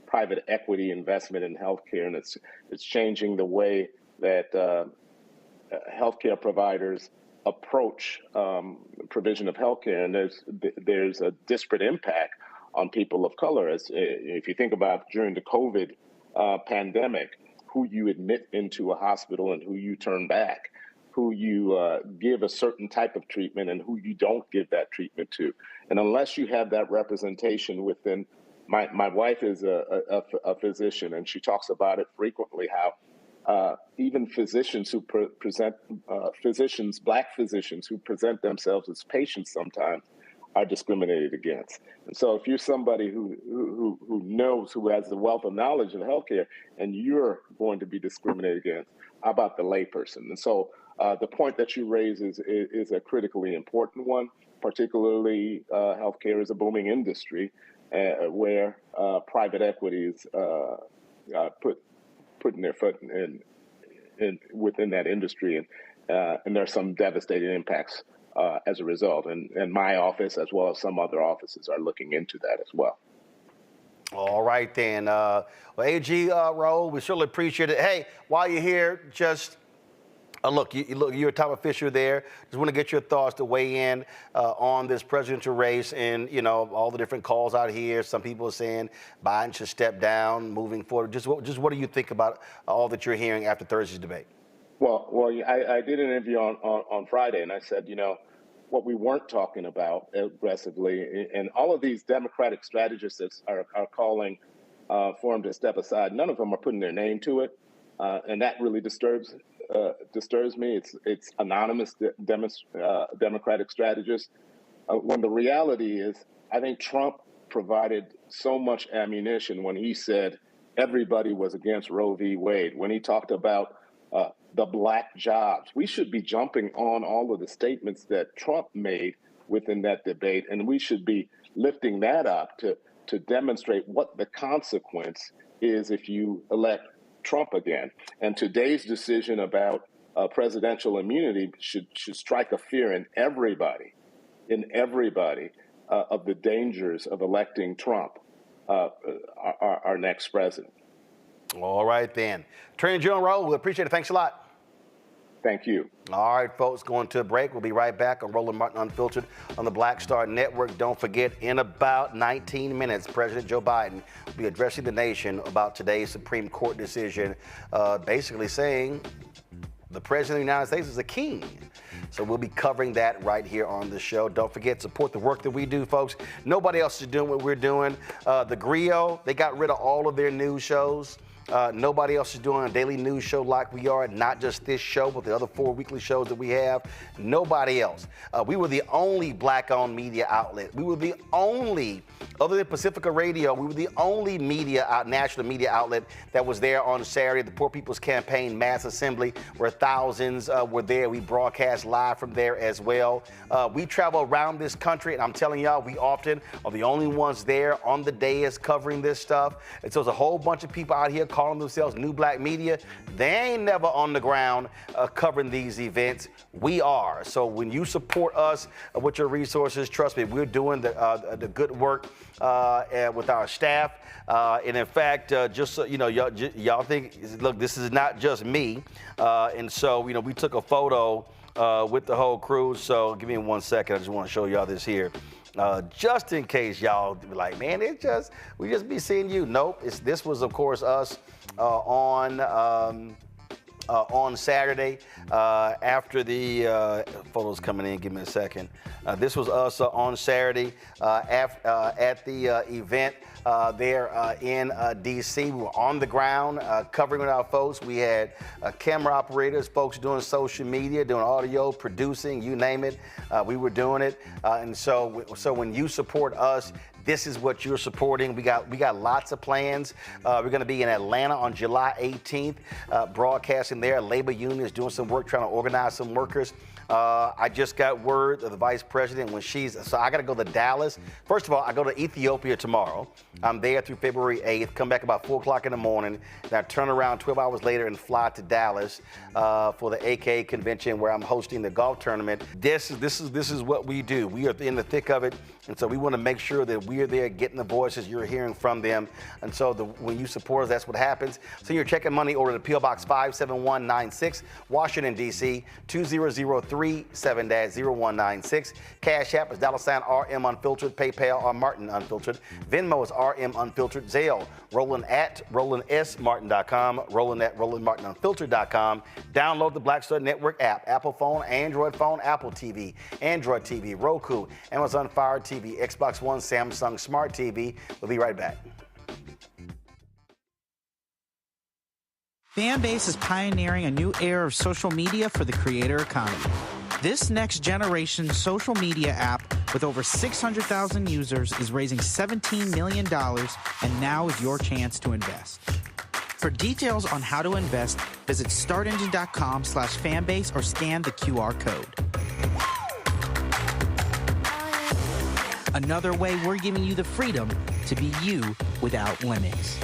private equity investment in healthcare, and it's changing the way that healthcare providers approach provision of healthcare, and there's a disparate impact on people of color. If you think about during the COVID pandemic, who you admit into a hospital and who you turn back, who you give a certain type of treatment and who you don't give that treatment to. And unless you have that representation within, my wife is a physician, and she talks about it frequently, how even physicians who Black physicians who present themselves as patients sometimes are discriminated against. And so if you're somebody who knows, who has the wealth of knowledge in healthcare, and you're going to be discriminated against, how about the layperson? And so the point that you raise is a critically important one. Particularly, healthcare is a booming industry where private equities putting their foot in within that industry, and there's some devastating impacts as a result. And my office, as well as some other offices, are looking into that as well. All right, then. Well, AG Raul, we surely appreciate it. Hey, while you're here, just look, you're a top official there. Just want to get your thoughts to weigh in on this presidential race and, all the different calls out here. Some people are saying Biden should step down moving forward. Just what do you think about all that you're hearing after Thursday's debate? Well, I did an interview on Friday, and I said, what we weren't talking about aggressively, and all of these Democratic strategists are calling for him to step aside. None of them are putting their name to it, and that really disturbs me. It's anonymous Democratic strategists. When the reality is, I think Trump provided so much ammunition when he said everybody was against Roe v. Wade, when he talked about the black jobs. We should be jumping on all of the statements that Trump made within that debate, and we should be lifting that up to demonstrate what the consequence is if you elect Trump again. And today's decision about presidential immunity should strike a fear in everybody of the dangers of electing Trump, our next president. All right, then. Attorney General Raul, we appreciate it. Thanks a lot. Thank you. All right, folks, going to a break. We'll be right back on Roland Martin Unfiltered on the Black Star Network. Don't forget, in about 19 minutes, President Joe Biden will be addressing the nation about today's Supreme Court decision, basically saying the President of the United States is a king. So we'll be covering that right here on the show. Don't forget, support the work that we do, folks. Nobody else is doing what we're doing. The Griot, they got rid of all of their news shows. Nobody else is doing a daily news show like we are, not just this show, but the other 4 weekly shows that we have. Nobody else. We were the only black-owned media outlet. We were the only, other than Pacifica Radio, we were the only national media outlet that was there on Saturday, the Poor People's Campaign Mass Assembly, where thousands were there. We broadcast live from there as well. We travel around this country, and I'm telling y'all, we often are the only ones there on the dais covering this stuff. And so there's a whole bunch of people out here calling themselves New Black Media. They ain't never on the ground covering these events. We are. So when you support us with your resources, trust me, we're doing the good work with our staff. And in fact, just so y'all think, look, this is not just me. And so, we took a photo with the whole crew. So give me 1 second. I just want to show y'all this here. Just in case y'all be like, man, we just be seeing you. Nope. This was, of course, us on Saturday after the photos coming in. Give me a second. This was us on Saturday at the event there in D.C. We were on the ground covering with our folks. We had camera operators, folks doing social media, doing audio, producing, you name it. We were doing it. And so when you support us, this is what you're supporting. We got lots of plans. We're going to be in Atlanta on July 18th, broadcasting there. Labor union is doing some work trying to organize some workers. I just got word of the vice president when so I got to go to Dallas. First of all, I go to Ethiopia tomorrow. I'm there through February 8th, come back about 4 o'clock in the morning, then I turn around 12 hours later and fly to Dallas for the AK convention where I'm hosting the golf tournament. This is what we do. We are in the thick of it, and so we want to make sure that we're there getting the voices, you're hearing from them, and so when you support us, that's what happens. Send your check and money order to P.O. Box 57196, Washington, D.C., 2037-0196. Cash App is $RM Unfiltered, PayPal or Martin Unfiltered, Venmo is RM Unfiltered, Zelle, Roland at RolandSMartin.com, Roland at RolandMartinUnfiltered.com. Download the Black Star Network app, Apple phone, Android phone, Apple TV, Android TV, Roku, Amazon Fire TV, Xbox One, Samsung Smart TV. We'll be right back. Fanbase is pioneering a new era of social media for the creator economy. This next generation social media app with over 600,000 users is raising $17 million, and now is your chance to invest. For details on how to invest, visit startengine.com/fanbase or scan the QR code. Another way we're giving you the freedom to be you without limits.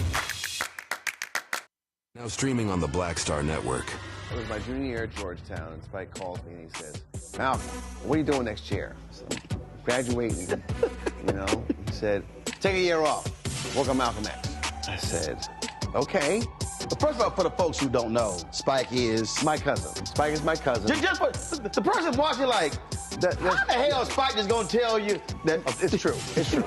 Now streaming on the Black Star Network. It was my junior year at Georgetown, and Spike calls me and he says, Malcolm, what are you doing next year? So, graduating, you know? He said, take a year off, work on Malcolm X. I said, okay. But first of all, for the folks who don't know, Spike is my cousin. Spike is my cousin. Just for the person watching, like, how the hell is Spike just gonna tell you that it's true? It's true.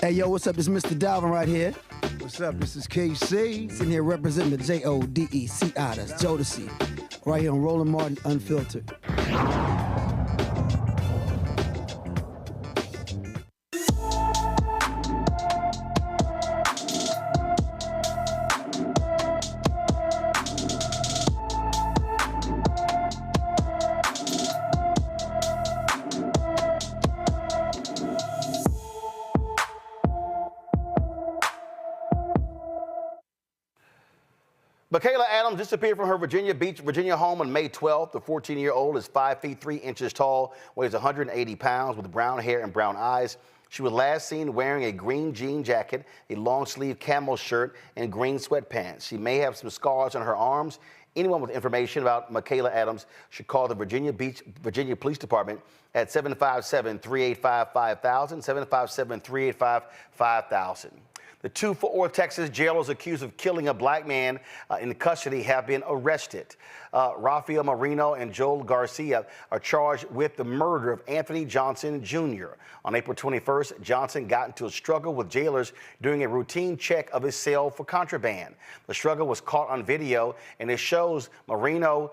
Hey, yo, what's up? This is Mr. Dalvin right here. What's up? This is KC. Sitting here representing the JODECI, that's Jodeci. Right here on Roland Martin Unfiltered. Michaela Adams disappeared from her Virginia Beach, Virginia home on May 12th. The 14-year-old is 5 feet 3 inches tall, weighs 180 pounds, with brown hair and brown eyes. She was last seen wearing a green jean jacket, a long-sleeve camel shirt, and green sweatpants. She may have some scars on her arms. Anyone with information about Michaela Adams should call the Virginia Beach, Virginia Police Department at 757-385-5000, 757-385-5000. The two Fort Worth, Texas jailers accused of killing a black man in custody have been arrested. Rafael Marino and Joel Garcia are charged with the murder of Anthony Johnson Jr. On April 21st, Johnson got into a struggle with jailers during a routine check of his cell for contraband. The struggle was caught on video, and it shows Marino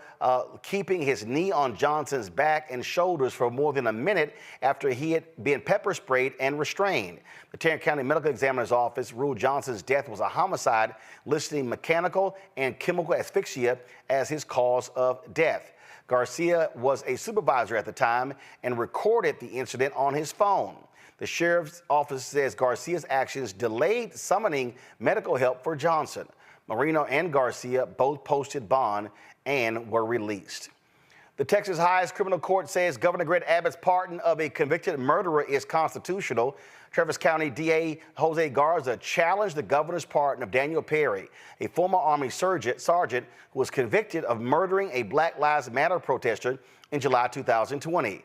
keeping his knee on Johnson's back and shoulders for more than a minute after he had been pepper sprayed and restrained. The Tarrant County Medical Examiner's Office ruled Johnson's death was a homicide, listing mechanical and chemical asphyxia as his cause of death. Garcia was a supervisor at the time and recorded the incident on his phone. The sheriff's office says Garcia's actions delayed summoning medical help for Johnson. Marino and Garcia both posted bond and were released. The Texas highest criminal court says Governor Greg Abbott's pardon of a convicted murderer is constitutional. Travis County DA Jose Garza challenged the governor's pardon of Daniel Perry, a former Army sergeant who was convicted of murdering a Black Lives Matter protester in July 2020.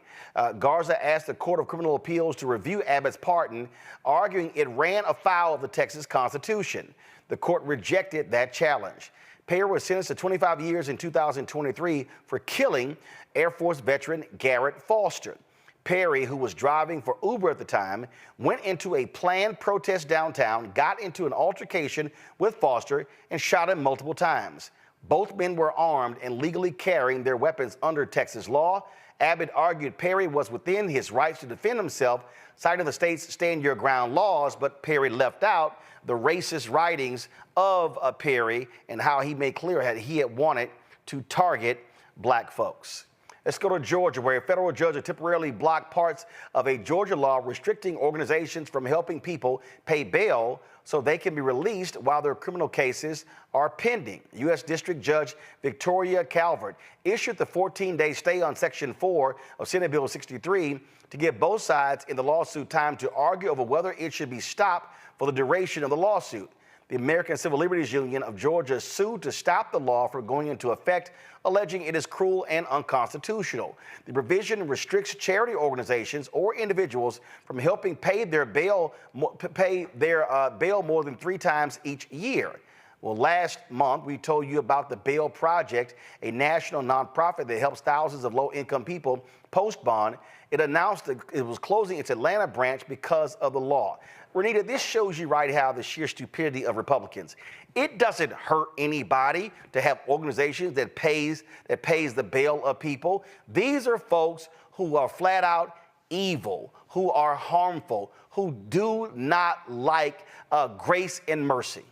Garza asked the Court of Criminal Appeals to review Abbott's pardon, arguing it ran afoul of the Texas Constitution. The court rejected that challenge. Perry was sentenced to 25 years in 2023 for killing Air Force veteran Garrett Foster. Perry, who was driving for Uber at the time, went into a planned protest downtown, got into an altercation with Foster, and shot him multiple times. Both men were armed and legally carrying their weapons under Texas law. Abbott argued Perry was within his rights to defend himself, citing the state's stand your ground laws, but Perry left out the racist writings of Perry and how he made clear that he had wanted to target black folks. Let's go to Georgia, where a federal judge has temporarily blocked parts of a Georgia law restricting organizations from helping people pay bail so they can be released while their criminal cases are pending. U.S. District Judge Victoria Calvert issued the 14-day stay on Section 4 of Senate Bill 63 to give both sides in the lawsuit time to argue over whether it should be stopped for the duration of the lawsuit. The American Civil Liberties Union of Georgia sued to stop the law from going into effect, alleging it is cruel and unconstitutional. The provision restricts charity organizations or individuals from helping pay their bail more than 3 times each year. Well, last month, we told you about the Bail Project, a national nonprofit that helps thousands of low-income people post bond. It announced that it was closing its Atlanta branch because of the law. Renita, this shows you right how the sheer stupidity of Republicans. It doesn't hurt anybody to have organizations that pays the bail of people. These are folks who are flat out evil, who are harmful, who do not like grace and mercy.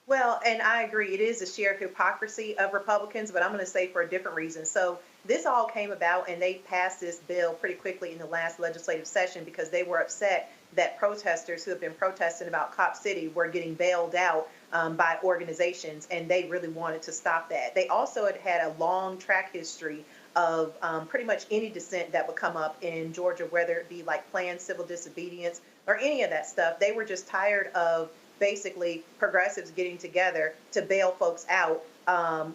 Well, and I agree, it is a sheer hypocrisy of Republicans, but I'm going to say for a different reason. So this all came about, and they passed this bill pretty quickly in the last legislative session because they were upset that protesters who have been protesting about Cop City were getting bailed out by organizations, and they really wanted to stop that. They also had a long track history of pretty much any dissent that would come up in Georgia, whether it be like planned civil disobedience or any of that stuff. They were just tired of basically progressives getting together to bail folks out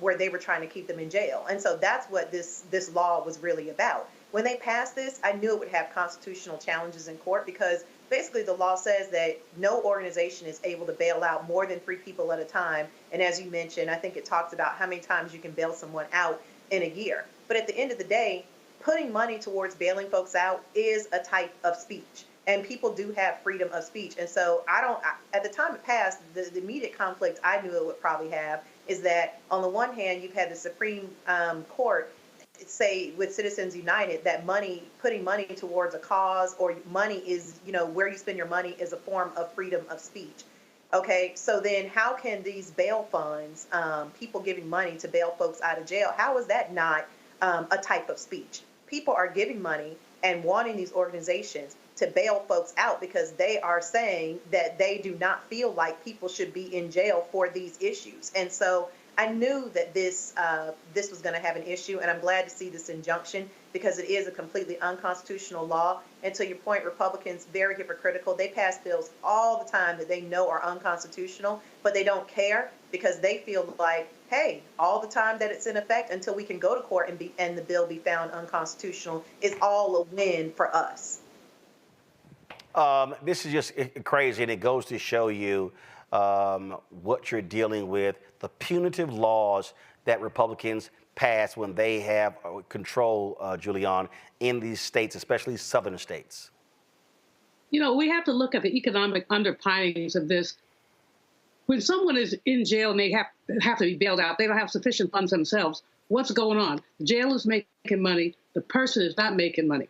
where they were trying to keep them in jail. And so that's what this law was really about. When they passed this, I knew it would have constitutional challenges in court because basically the law says that no organization is able to bail out more than 3 people at a time. And as you mentioned, I think it talks about how many times you can bail someone out in a year. But at the end of the day, putting money towards bailing folks out is a type of speech. And people do have freedom of speech. And so at the time it passed, the immediate conflict I knew it would probably have is that on the one hand, you've had the Supreme Court say with Citizens United that putting money towards a cause or money is, where you spend your money is a form of freedom of speech. Okay, so then how can these bail funds, people giving money to bail folks out of jail, how is that not a type of speech? People are giving money and wanting these organizations to bail folks out because they are saying that they do not feel like people should be in jail for these issues. And so I knew that this was going to have an issue, and I'm glad to see this injunction because it is a completely unconstitutional law. And to your point, Republicans, very hypocritical. They pass bills all the time that they know are unconstitutional, but they don't care because they feel like, hey, all the time that it's in effect until we can go to court and the bill be found unconstitutional is all a win for us. This is just crazy, and it goes to show you what you're dealing with, the punitive laws that Republicans pass when they have control, Julian, in these states, especially southern states. We have to look at the economic underpinnings of this. When someone is in jail and they have to be bailed out, they don't have sufficient funds themselves. What's going on? The jail is making money. The person is not making money.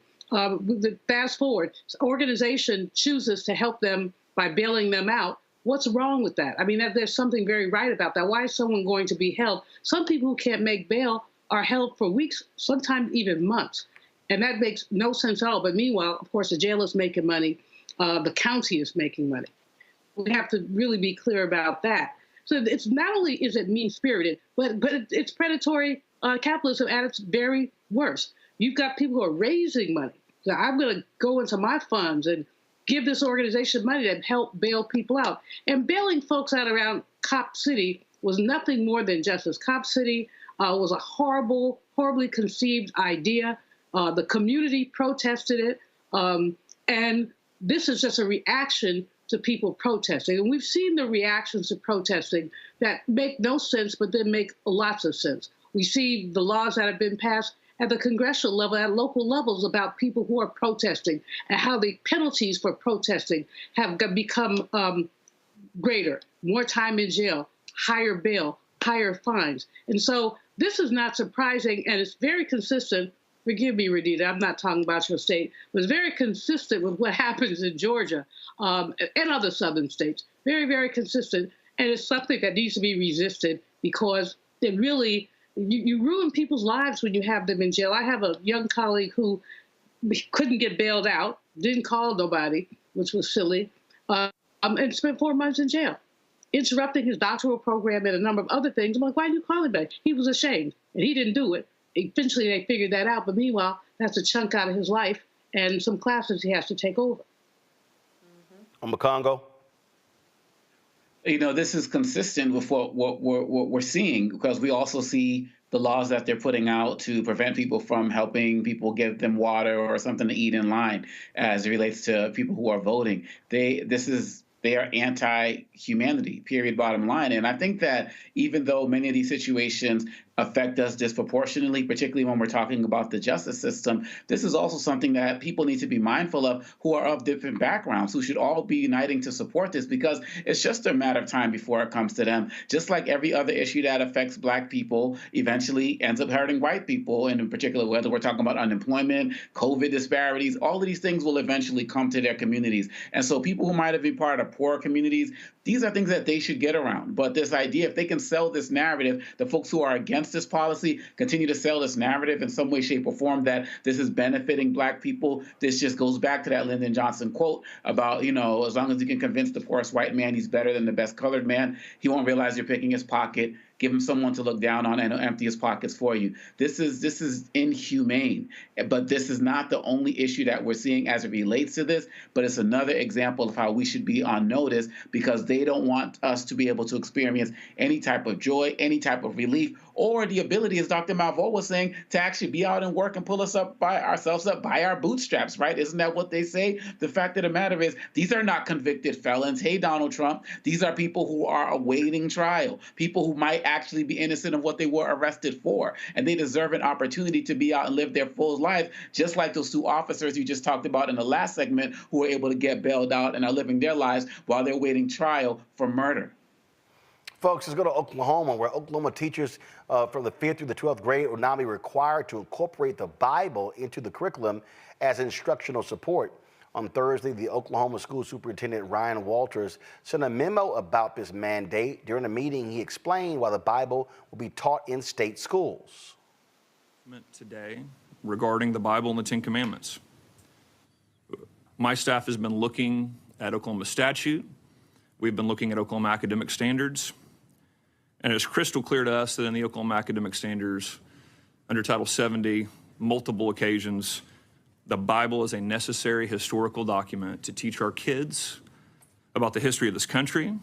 Fast forward, organization chooses to help them by bailing them out. What's wrong with that? I mean, there's something very right about that. Why is someone going to be held? Some people who can't make bail are held for weeks, sometimes even months. And that makes no sense at all. But meanwhile, of course, the jail is making money. The county is making money. We have to really be clear about that. So it's not only is it mean-spirited, but it's predatory capitalism at its very worst. You've got people who are raising money. So I'm going to go into my funds and give this organization money to help bail people out. And bailing folks out around Cop City was nothing more than justice. Cop City was a horribly conceived idea. The community protested it. And this is just a reaction to people protesting. And we've seen the reactions to protesting that make no sense, but then make lots of sense. We see the laws that have been passed at the congressional level, at local levels, about people who are protesting and how the penalties for protesting have become greater. More time in jail, higher bail, higher fines. And so this is not surprising, and it's very consistent. Forgive me, Renita, I'm not talking about your state, but it's very consistent with what happens in Georgia and other southern states. Very, very consistent. And it's something that needs to be resisted because it really You ruin people's lives when you have them in jail. I have a young colleague who couldn't get bailed out, didn't call nobody, which was silly, and spent 4 months in jail, interrupting his doctoral program and a number of other things. I'm like, why didn't you call him back? He was ashamed, and he didn't do it. Eventually, they figured that out, but meanwhile, that's a chunk out of his life and some classes he has to take over. On the Congo? You know, this is consistent with what we're seeing, because we also see the laws that they're putting out to prevent people from helping people give them water or something to eat in line as it relates to people who are voting. They are anti-humanity, period, bottom line. And I think that even though many of these situations affect us disproportionately, particularly when we're talking about the justice system, this is also something that people need to be mindful of who are of different backgrounds, who should all be uniting to support this, because it's just a matter of time before it comes to them. Just like every other issue that affects Black people eventually ends up hurting white people, and in particular, whether we're talking about unemployment, COVID disparities, all of these things will eventually come to their communities. And so people who might have been part of poor communities, these are things that they should get around. But this idea, if they can sell this narrative, the folks who are against this policy continue to sell this narrative in some way, shape, or form that this is benefiting Black people, this just goes back to that Lyndon Johnson quote about, you know, as long as you can convince the poorest white man he's better than the best colored man, he won't realize you're picking his pocket. Give him someone to look down on and he'll empty his pockets for you. This is inhumane. But this is not the only issue that we're seeing as it relates to this, but it's another example of how we should be on notice, because they don't want us to be able to experience any type of joy, any type of relief, or the ability, as Dr. Malveaux was saying, to actually be out and work and pull us up by ourselves up by our bootstraps, right? Isn't that what they say? The fact of the matter is, these are not convicted felons. Hey, Donald Trump, these are people who are awaiting trial, people who might actually be innocent of what they were arrested for, and they deserve an opportunity to be out and live their full life, just like those two officers you just talked about in the last segment who were able to get bailed out and are living their lives while they're waiting trial for murder. Folks, let's go to Oklahoma, where Oklahoma teachers from the 5th through the 12th grade will now be required to incorporate the Bible into the curriculum as instructional support. On Thursday, the Oklahoma School Superintendent Ryan Walters sent a memo about this mandate. During a meeting, he explained why the Bible will be taught in state schools. Today, regarding the Bible and the Ten Commandments. My staff has been looking at Oklahoma statute. We've been looking at Oklahoma academic standards. And it's crystal clear to us that in the Oklahoma academic standards, under Title 70, multiple occasions, the Bible is a necessary historical document to teach our kids about the history of this country,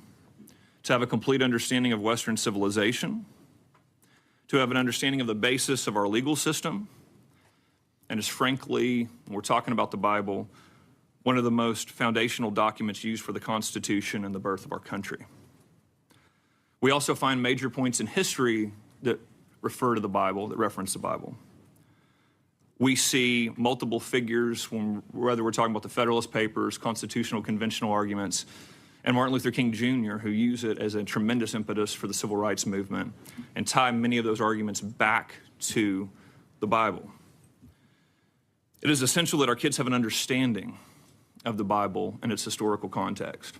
to have a complete understanding of Western civilization, to have an understanding of the basis of our legal system, and is frankly, when we're talking about the Bible, one of the most foundational documents used for the Constitution and the birth of our country. We also find major points in history that refer to the Bible, that reference the Bible. We see multiple figures, whether we're talking about the Federalist Papers, constitutional conventional arguments, and Martin Luther King Jr., who use it as a tremendous impetus for the civil rights movement and tie many of those arguments back to the Bible. It is essential that our kids have an understanding of the Bible and its historical context.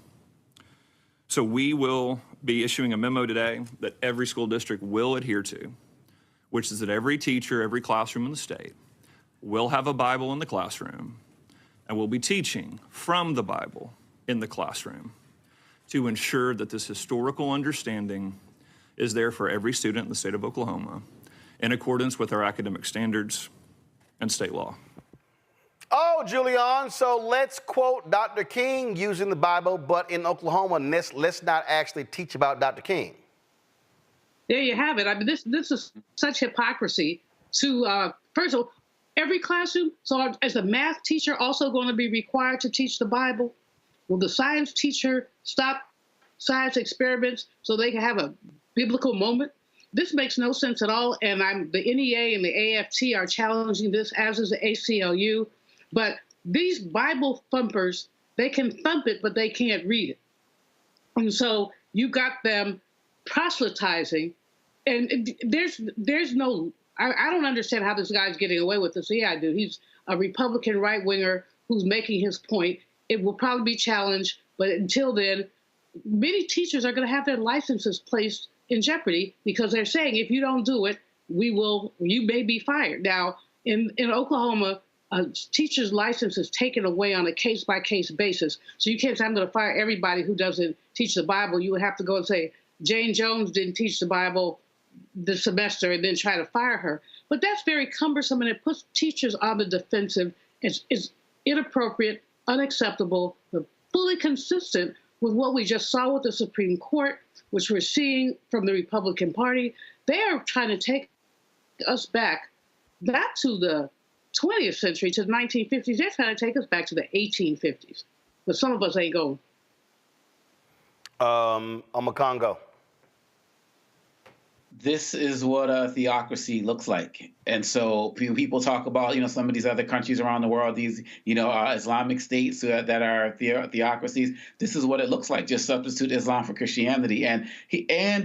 So we will be issuing a memo today that every school district will adhere to, which is that every teacher, every classroom in the state will have a Bible in the classroom and will be teaching from the Bible in the classroom to ensure that this historical understanding is there for every student in the state of Oklahoma in accordance with our academic standards and state law. Oh, Julian, so let's quote Dr. King using the Bible, but in Oklahoma, let's not actually teach about Dr. King. There you have it. I mean, this is such hypocrisy to, first of all, every classroom. So is the math teacher also going to be required to teach the Bible? Will the science teacher stop science experiments so they can have a biblical moment? This makes no sense at all, and the NEA and the AFT are challenging this, as is the ACLU. But these Bible thumpers, they can thump it, but they can't read it. And so you got them proselytizing, and there's no, I don't understand how this guy's getting away with this. Yeah, I do. He's a Republican right-winger who's making his point. It will probably be challenged, but until then, many teachers are going to have their licenses placed in jeopardy because they're saying if you don't do it, you may be fired. Now, in Oklahoma, a teacher's license is taken away on a case-by-case basis. So you can't say, I'm going to fire everybody who doesn't teach the Bible. You would have to go and say, Jane Jones didn't teach the Bible this semester, and then try to fire her. But that's very cumbersome, and it puts teachers on the defensive. It's inappropriate, unacceptable, but fully consistent with what we just saw with the Supreme Court, which we're seeing from the Republican Party. They are trying to take us back, not to the 20th century, to the 1950s. They're trying to take us back to the 1850s. But some of us ain't going. Congo. This is what a theocracy looks like. And so people talk about, some of these other countries around the world, these, Islamic states that are theocracies. This is what it looks like. Just substitute Islam for Christianity. And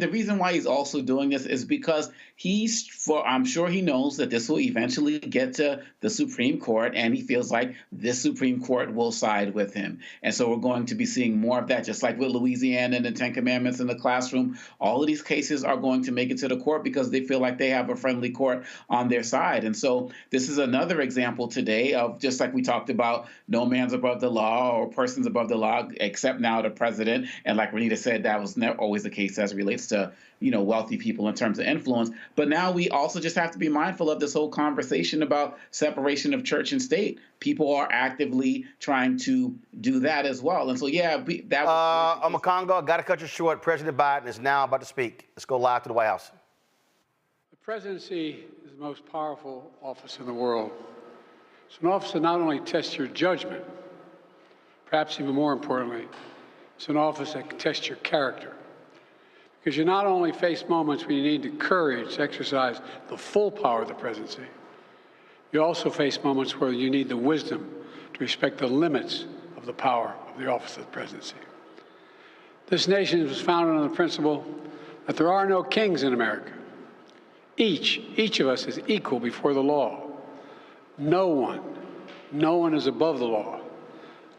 the reason why he's also doing this is because I'm sure he knows that this will eventually get to the Supreme Court, and he feels like this Supreme Court will side with him. And so we're going to be seeing more of that, just like with Louisiana and the Ten Commandments in the classroom. All of these cases are going to make it to the court because they feel like they have a friendly court on their side. And so this is another example today of, just like we talked about, no man's above the law or person's above the law, except now the president. And like Renita said, that was never always the case as it relates to wealthy people in terms of influence. But now we also just have to be mindful of this whole conversation about separation of church and state. People are actively trying to do that as well. And so, Congo, I got to cut you short. President Biden is now about to speak. Let's go live to the White House. The presidency is the most powerful office in the world. It's an office that not only tests your judgment, perhaps even more importantly, it's an office that can test your character. Because you not only face moments when you need the courage to exercise the full power of the presidency, you also face moments where you need the wisdom to respect the limits of the power of the office of the presidency. This nation was founded on the principle that there are no kings in America. Each of us is equal before the law. No one is above the law,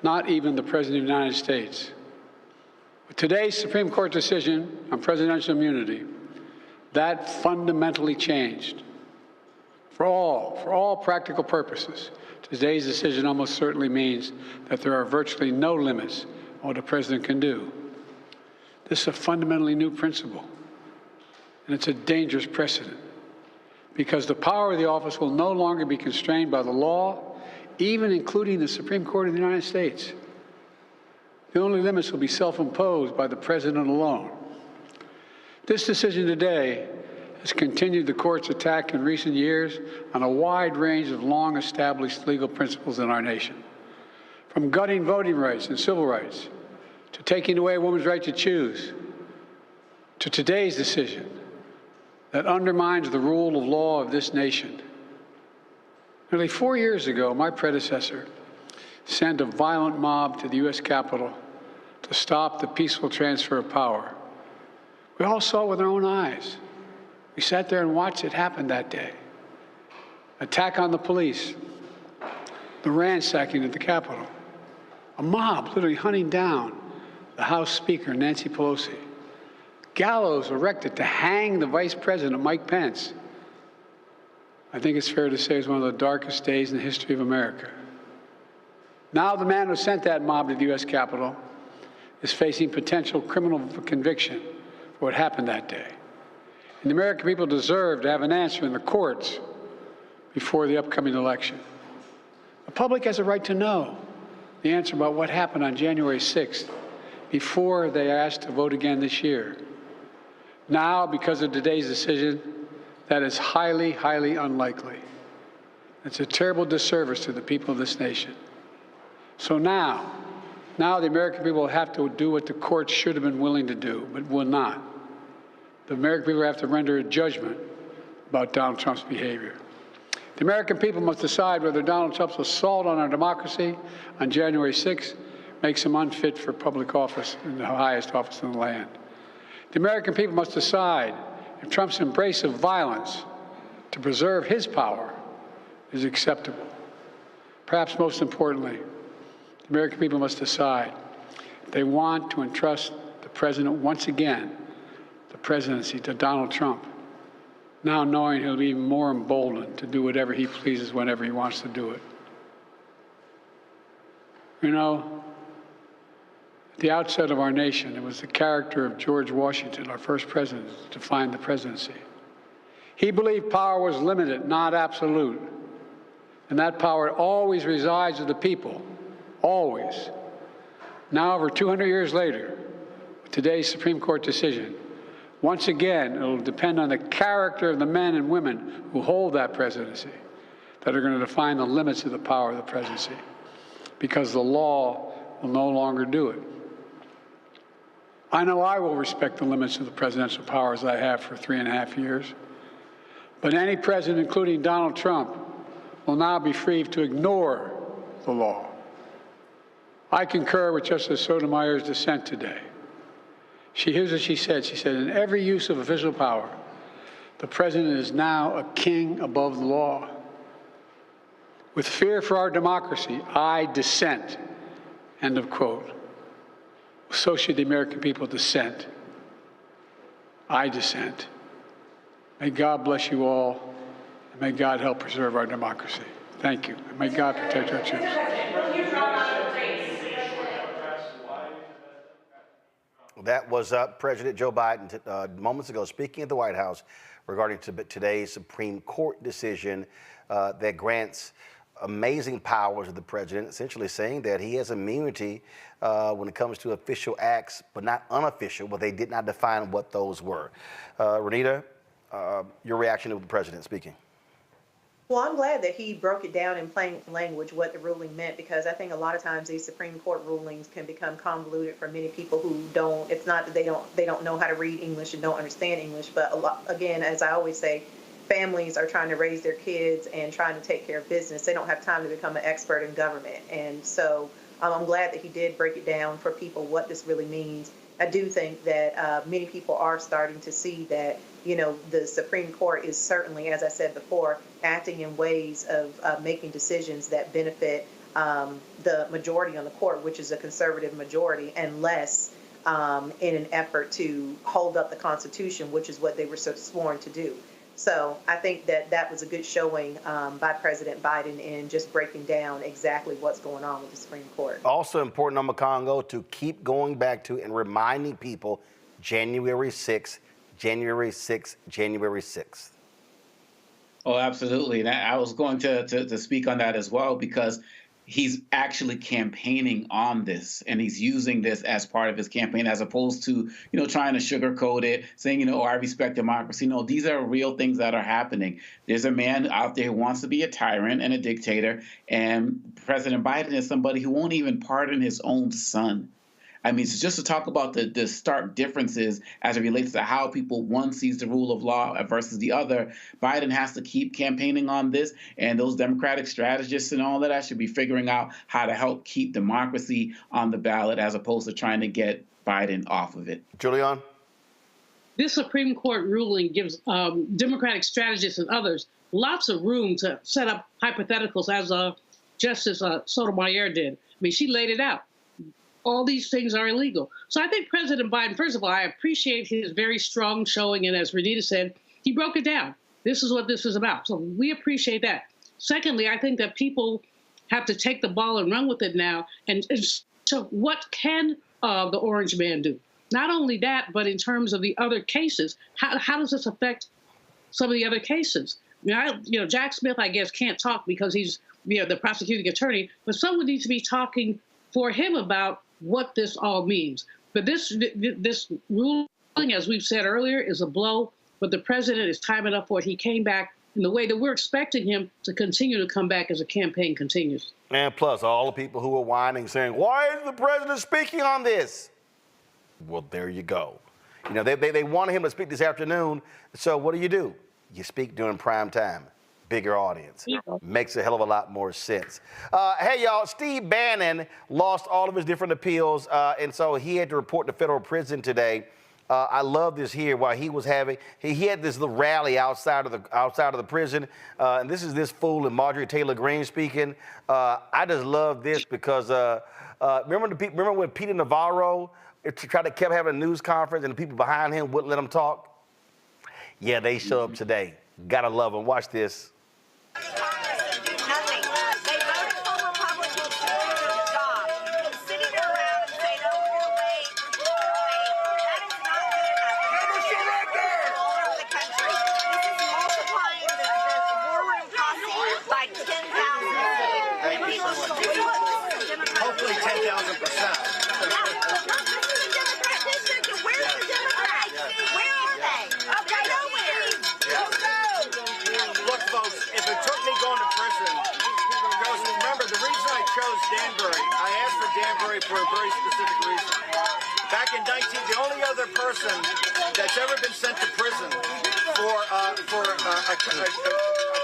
not even the President of the United States. With today's Supreme Court decision on presidential immunity, that fundamentally changed. For all practical purposes, today's decision almost certainly means that there are virtually no limits on what a president can do. This is a fundamentally new principle, and it's a dangerous precedent, because the power of the office will no longer be constrained by the law, even including the Supreme Court of the United States. The only limits will be self-imposed by the president alone. This decision today has continued the court's attack in recent years on a wide range of long-established legal principles in our nation, from gutting voting rights and civil rights, to taking away a woman's right to choose, to today's decision that undermines the rule of law of this nation. Nearly 4 years ago, my predecessor sent a violent mob to the U.S. Capitol to stop the peaceful transfer of power. We all saw it with our own eyes. We sat there and watched it happen that day. Attack on the police, the ransacking at the Capitol, a mob literally hunting down the House Speaker, Nancy Pelosi, gallows erected to hang the Vice President, Mike Pence. I think it's fair to say it's one of the darkest days in the history of America. Now the man who sent that mob to the U.S. Capitol is facing potential criminal conviction for what happened that day. And the American people deserve to have an answer in the courts before the upcoming election. The public has a right to know the answer about what happened on January 6th before they are asked to vote again this year. Now, because of today's decision, that is highly, highly unlikely. It's a terrible disservice to the people of this nation. So now the American people will have to do what the courts should have been willing to do, but will not. The American people have to render a judgment about Donald Trump's behavior. The American people must decide whether Donald Trump's assault on our democracy on January 6th makes him unfit for public office in the highest office in the land. The American people must decide if Trump's embrace of violence to preserve his power is acceptable. Perhaps most importantly, the American people must decide if they want to entrust the president once again, the presidency, to Donald Trump. now knowing he'll be even more emboldened to do whatever he pleases whenever he wants to do it. You know, at the outset of our nation, it was the character of George Washington, our first president, that defined the presidency. He believed power was limited, not absolute. And that power always resides with the people, always. Now, over 200 years later, with today's Supreme Court decision, once again, it'll depend on the character of the men and women who hold that presidency that are going to define the limits of the power of the presidency, because the law will no longer do it. I know I will respect the limits of the presidential powers I have for 3.5 years, but any president, including Donald Trump, will now be free to ignore the law. I concur with Justice Sotomayor's dissent today. Here's what she said. She said, in every use of official power, the president is now a king above the law. With fear for our democracy, I dissent. End of quote. So should the American people dissent. I dissent. May God bless you all, and may God help preserve our democracy. Thank you. And may God protect our troops. That was President Joe Biden moments ago speaking at the White House regarding today's Supreme Court decision that grants amazing powers to the president, essentially saying that he has immunity when it comes to official acts, but not unofficial, but they did not define what those were. Renita, your reaction to the president speaking? Well, I'm glad that he broke it down in plain language what the ruling meant, because I think a lot of times these Supreme Court rulings can become convoluted for many people who don't. It's not that they don't know how to read English and don't understand English, but a lot, again, as I always say, families are trying to raise their kids and trying to take care of business. They don't have time to become an expert in government, and so I'm glad that he did break it down for people what this really means. I do think that many people are starting to see that, you know, the Supreme Court is certainly, as I said before, acting in ways of making decisions that benefit the majority on the court, which is a conservative majority, and less in an effort to hold up the Constitution, which is what they were sworn to do. So I think that that was a good showing by President Biden in just breaking down exactly what's going on with the Supreme Court. Also important on Congo to keep going back to and reminding people January 6th, January 6th, January 6th. Oh, absolutely. And I was going to speak on that as well, because he's actually campaigning on this, and he's using this as part of his campaign, as opposed to, you know, trying to sugarcoat it, saying, you know, oh, I respect democracy. No, these are real things that are happening. There's a man out there who wants to be a tyrant and a dictator, and President Biden is somebody who won't even pardon his own son. I mean, so just to talk about the stark differences as it relates to how people, one sees the rule of law versus the other, Biden has to keep campaigning on this, and those Democratic strategists and all that should be figuring out how to help keep democracy on the ballot as opposed to trying to get Biden off of it. Julian? This Supreme Court ruling gives Democratic strategists and others lots of room to set up hypotheticals, as Justice Sotomayor did. I mean, she laid it out. All these things are illegal. So I think President Biden, first of all, I appreciate his very strong showing. And as Renita said, he broke it down. This is what this is about. So we appreciate that. Secondly, I think that people have to take the ball and run with it now. And so what can the Orange Man do? Not only that, but in terms of the other cases, how does this affect some of the other cases? I mean, Jack Smith, I guess, can't talk because he's the prosecuting attorney, but someone needs to be talking for him about what this all means. But this ruling, as we've said earlier, is a blow, but the president is time enough for it. He came back in the way that we're expecting him to continue to come back as the campaign continues. And plus, all the people who are whining, saying, why is the president speaking on this? Well, there you go. They wanted him to speak this afternoon, so what do? You speak during prime time. Bigger audience. Makes a hell of a lot more sense. Hey, y'all, Steve Bannon lost all of his different appeals, and so he had to report to federal prison today. I love this here. While he was having, he had this little rally outside of the prison, and this is this fool and Marjorie Taylor Greene speaking. I just love this because remember when Peter Navarro kept having a news conference and the people behind him wouldn't let him talk? Yeah, they show up today. Gotta love them. Watch this. Hopefully 10,000%. Look, folks, if it took me going to prison, remember, the reason I chose Danbury, I asked for Danbury for a very specific reason. Back in the only other person that's ever been sent to prison for a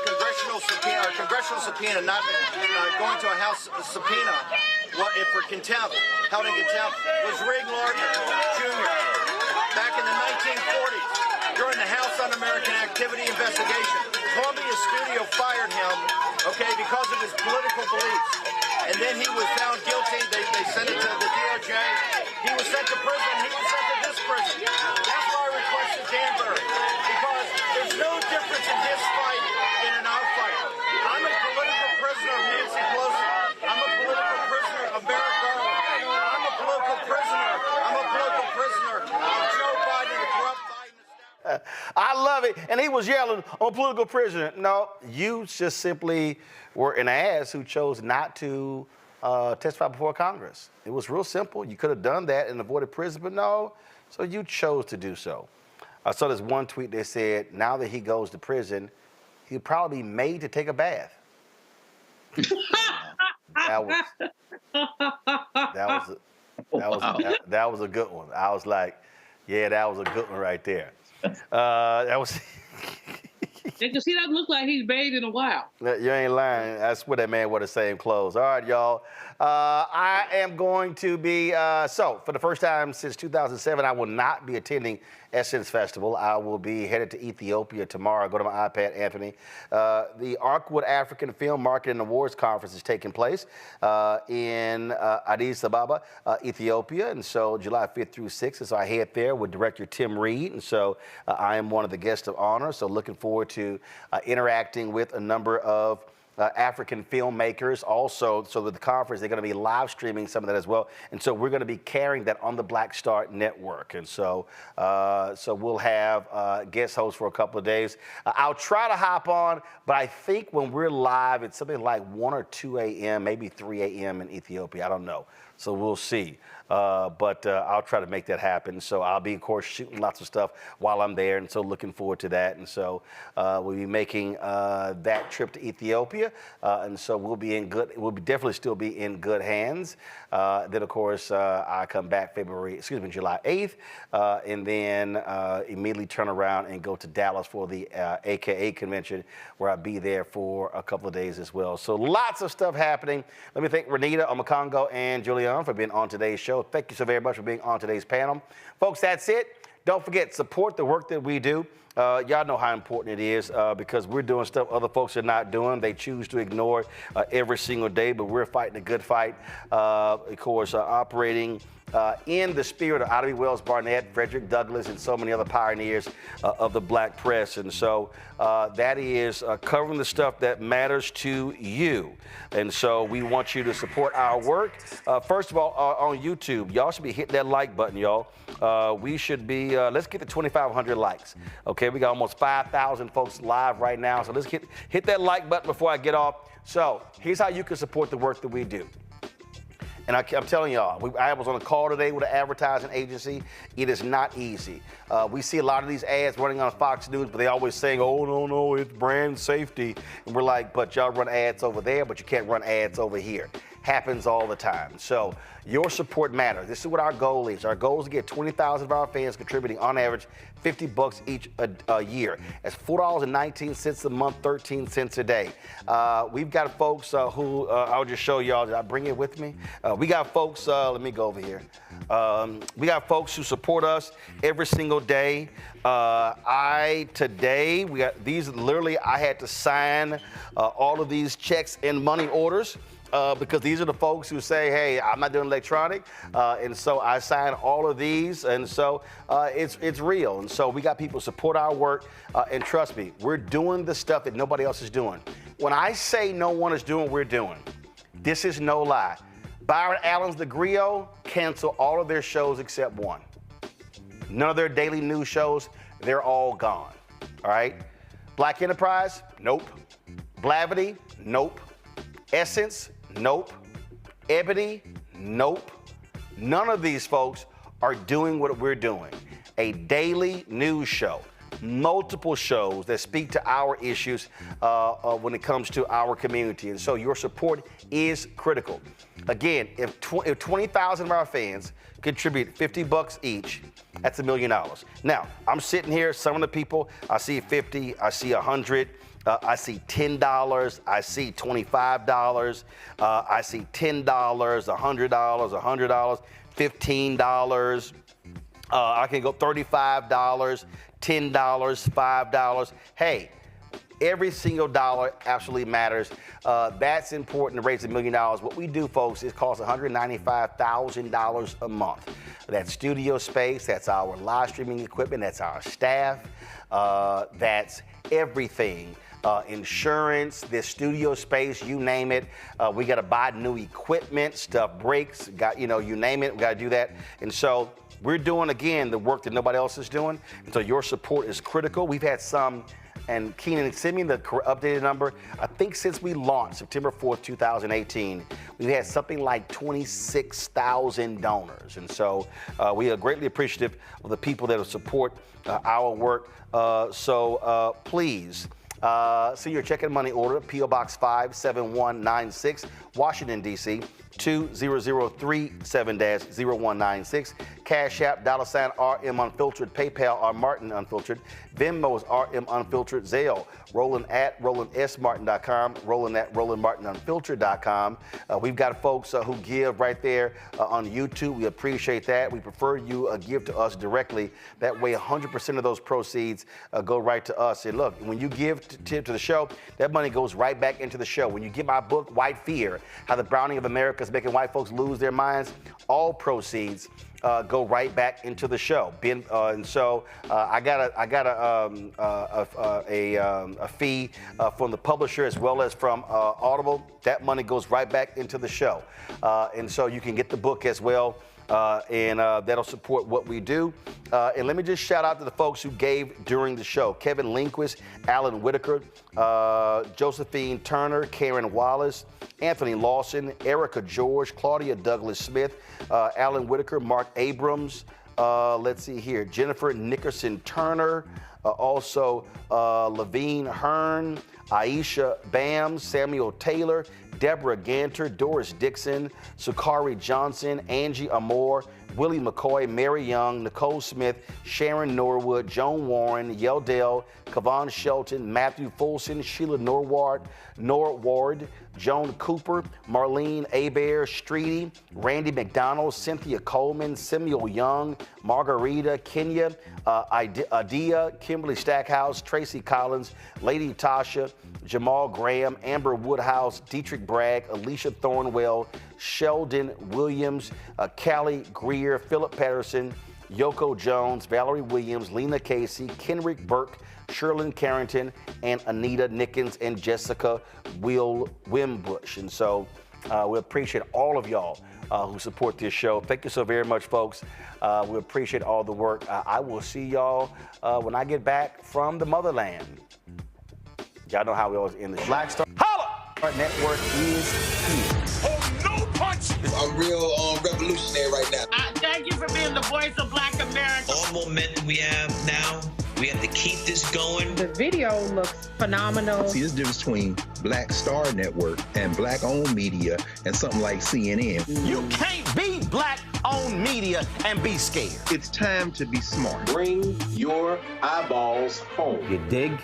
congressional subpoena, not going to a House subpoena, for contempt, held in contempt, was Rig Lardner Jr. Back in the 1940s, during the House Un-American Activity investigation, Columbia Studio fired him, because of his political beliefs. And then he was found guilty. They sent it to the DOJ. He was sent to prison. He was sent to this prison. That's why I requested Danbury, because there's no difference in his fight and in our fight. I'm a political prisoner of Nancy Pelosi. I'm a political prisoner of Merrick Garland. I'm a political prisoner of Joe Biden, the corrupt Biden. I love it. And he was yelling, I'm a political prisoner. No, you just simply were an ass who chose not to testify before Congress. It was real simple. You could have done that and avoided prison, but no. So you chose to do so. I saw this one tweet that said, now that he goes to prison, he'll probably be made to take a bath. That was a good one. I was like, yeah, that was a good one right there. That was. Because he doesn't look like he's bathed in a while. You ain't lying. I swear that man wore the same clothes. All right, y'all. I am going to be, so for the first time since 2007, I will not be attending Essence Festival. I will be headed to Ethiopia tomorrow. Go to my iPad, Anthony. The Arkwood African Film Marketing Awards Conference is taking place in Addis Ababa, Ethiopia. And so July 5th through 6th. And so I head there with director Tim Reed. And so I am one of the guests of honor. So looking forward to interacting with a number of African filmmakers also. So with the conference, they're going to be live streaming some of that as well. And so we're going to be carrying that on the Black Star Network. And so so we'll have guest hosts for a couple of days. I'll try to hop on, but I think when we're live, it's something like 1 or 2 a.m., maybe 3 a.m. in Ethiopia. I don't know. So we'll see. But I'll try to make that happen. So I'll be, of course, shooting lots of stuff while I'm there. And so looking forward to that. And so we'll be making that trip to Ethiopia. And so we'll definitely still be in good hands. Then, of course, I come back July 8th. And then immediately turn around and go to Dallas for the AKA convention, where I'll be there for a couple of days as well. So lots of stuff happening. Let me thank Renita Omakongo and Julian for being on today's show. Thank you so very much for being on today's panel. Folks, that's it. Don't forget, support the work that we do. Y'all know how important it is because we're doing stuff other folks are not doing. They choose to ignore it every single day, but we're fighting a good fight. Of course, operating in the spirit of Ida B. Wells Barnett, Frederick Douglass, and so many other pioneers of the black press. And so that is covering the stuff that matters to you. And so we want you to support our work. First of all, on YouTube, y'all should be hitting that like button, y'all. We should be, let's get to 2,500 likes. Okay, we got almost 5,000 folks live right now. So let's hit that like button before I get off. So here's how you can support the work that we do. And I'm telling y'all, I was on a call today with an advertising agency. It is not easy. We see a lot of these ads running on Fox News, but they always saying, oh, no, it's brand safety. And we're like, but y'all run ads over there, but you can't run ads over here. Happens all the time. So your support matters. This is what our goal is. Our goal is to get 20,000 of our fans contributing on average $50 each a year. That's $4.19 a month, 13 cents a day. We've got folks who, I'll just show y'all, did I bring it with me? We got folks, let me go over here. We got folks who support us every single day. Today, we got these, literally, I had to sign all of these checks and money orders. because these are the folks who say, hey, I'm not doing electronic, and so I sign all of these, and so it's real. And so we got people support our work, and trust me, we're doing the stuff that nobody else is doing. When I say no one is doing what we're doing, this is no lie. Byron Allen's The Griot canceled all of their shows except one. None of their daily news shows, they're all gone, all right? Black Enterprise, nope. Blavity, nope. Essence, nope. Ebony, nope. None of these folks are doing what we're doing. A daily news show, multiple shows that speak to our issues when it comes to our community. And so your support is critical. Again, if 20,000 of our fans contribute $50 each, that's $1 million. Now, I'm sitting here, some of the people, I see 50, I see 100, I see $10, I see $25, I see $10, $100, $15, I can go $35, $10, $5. Hey, every single dollar absolutely matters. That's important to raise $1 million. What we do, folks, it costs $195,000 a month. That's studio space, that's our live streaming equipment, that's our staff, that's everything. Insurance, this studio space, you name it. We got to buy new equipment, stuff breaks, you name it, we got to do that. And so we're doing, again, the work that nobody else is doing. And so your support is critical. We've had some, and Keenan, send me the updated number. I think since we launched September 4th, 2018, we've had something like 26,000 donors. And so we are greatly appreciative of the people that will support our work. So please, send your check and money order, P.O. Box 57196, Washington, D.C., 20037-0196. Cash App, $RM Unfiltered, PayPal, R Martin Unfiltered, Venmo is RM Unfiltered, Zelle, Roland at RolandSMartin.com, Roland at RolandMartinUnfiltered.com. We've got folks who give right there on YouTube. We appreciate that. We prefer you give to us directly. That way, 100% of those proceeds go right to us. And look, when you give to the show, that money goes right back into the show. When you get my book, White Fear, How the Browning of America is Making White Folks Lose Their Minds, all proceeds go right back into the show. And so I got a fee from the publisher as well as from Audible. That money goes right back into the show. And so you can get the book as well. And that'll support what we do. And let me just shout out to the folks who gave during the show. Kevin Lindquist, Alan Whitaker, Josephine Turner, Karen Wallace, Anthony Lawson, Erica George, Claudia Douglas Smith, Alan Whitaker, Mark Abrams, let's see here, Jennifer Nickerson Turner, also Levine Hearn, Aisha Bam, Samuel Taylor, Deborah Ganter, Doris Dixon, Sukari Johnson, Angie Amore, Willie McCoy, Mary Young, Nicole Smith, Sharon Norwood, Joan Warren, Yeldell, Kavon Shelton, Matthew Folson, Sheila Norward, Joan Cooper, Marlene Abair, Streety, Randy McDonald, Cynthia Coleman, Samuel Young, Margarita, Kenya, Adia, Kimberly Stackhouse, Tracy Collins, Lady Tasha, Jamal Graham, Amber Woodhouse, Dietrich Bragg, Alicia Thornwell, Sheldon Williams, Callie Greer, Philip Patterson, Yoko Jones, Valerie Williams, Lena Casey, Kenrick Burke, Sherlyn Carrington, and Anita Nickens and Jessica Wimbush. And so we appreciate all of y'all who support this show. Thank you so very much, folks. We appreciate all the work. I will see y'all when I get back from the motherland. Y'all know how we always end the show. Black Star Holla! Network is here. Oh, no punch! I'm real revolutionary right now. Thank you for being the voice of Black America. All momentum we have now, we have to keep this going. The video looks phenomenal. See, this difference between Black Star Network and Black-owned media and something like CNN. You can't be Black-owned media and be scared. It's time to be smart. Bring your eyeballs home. You dig?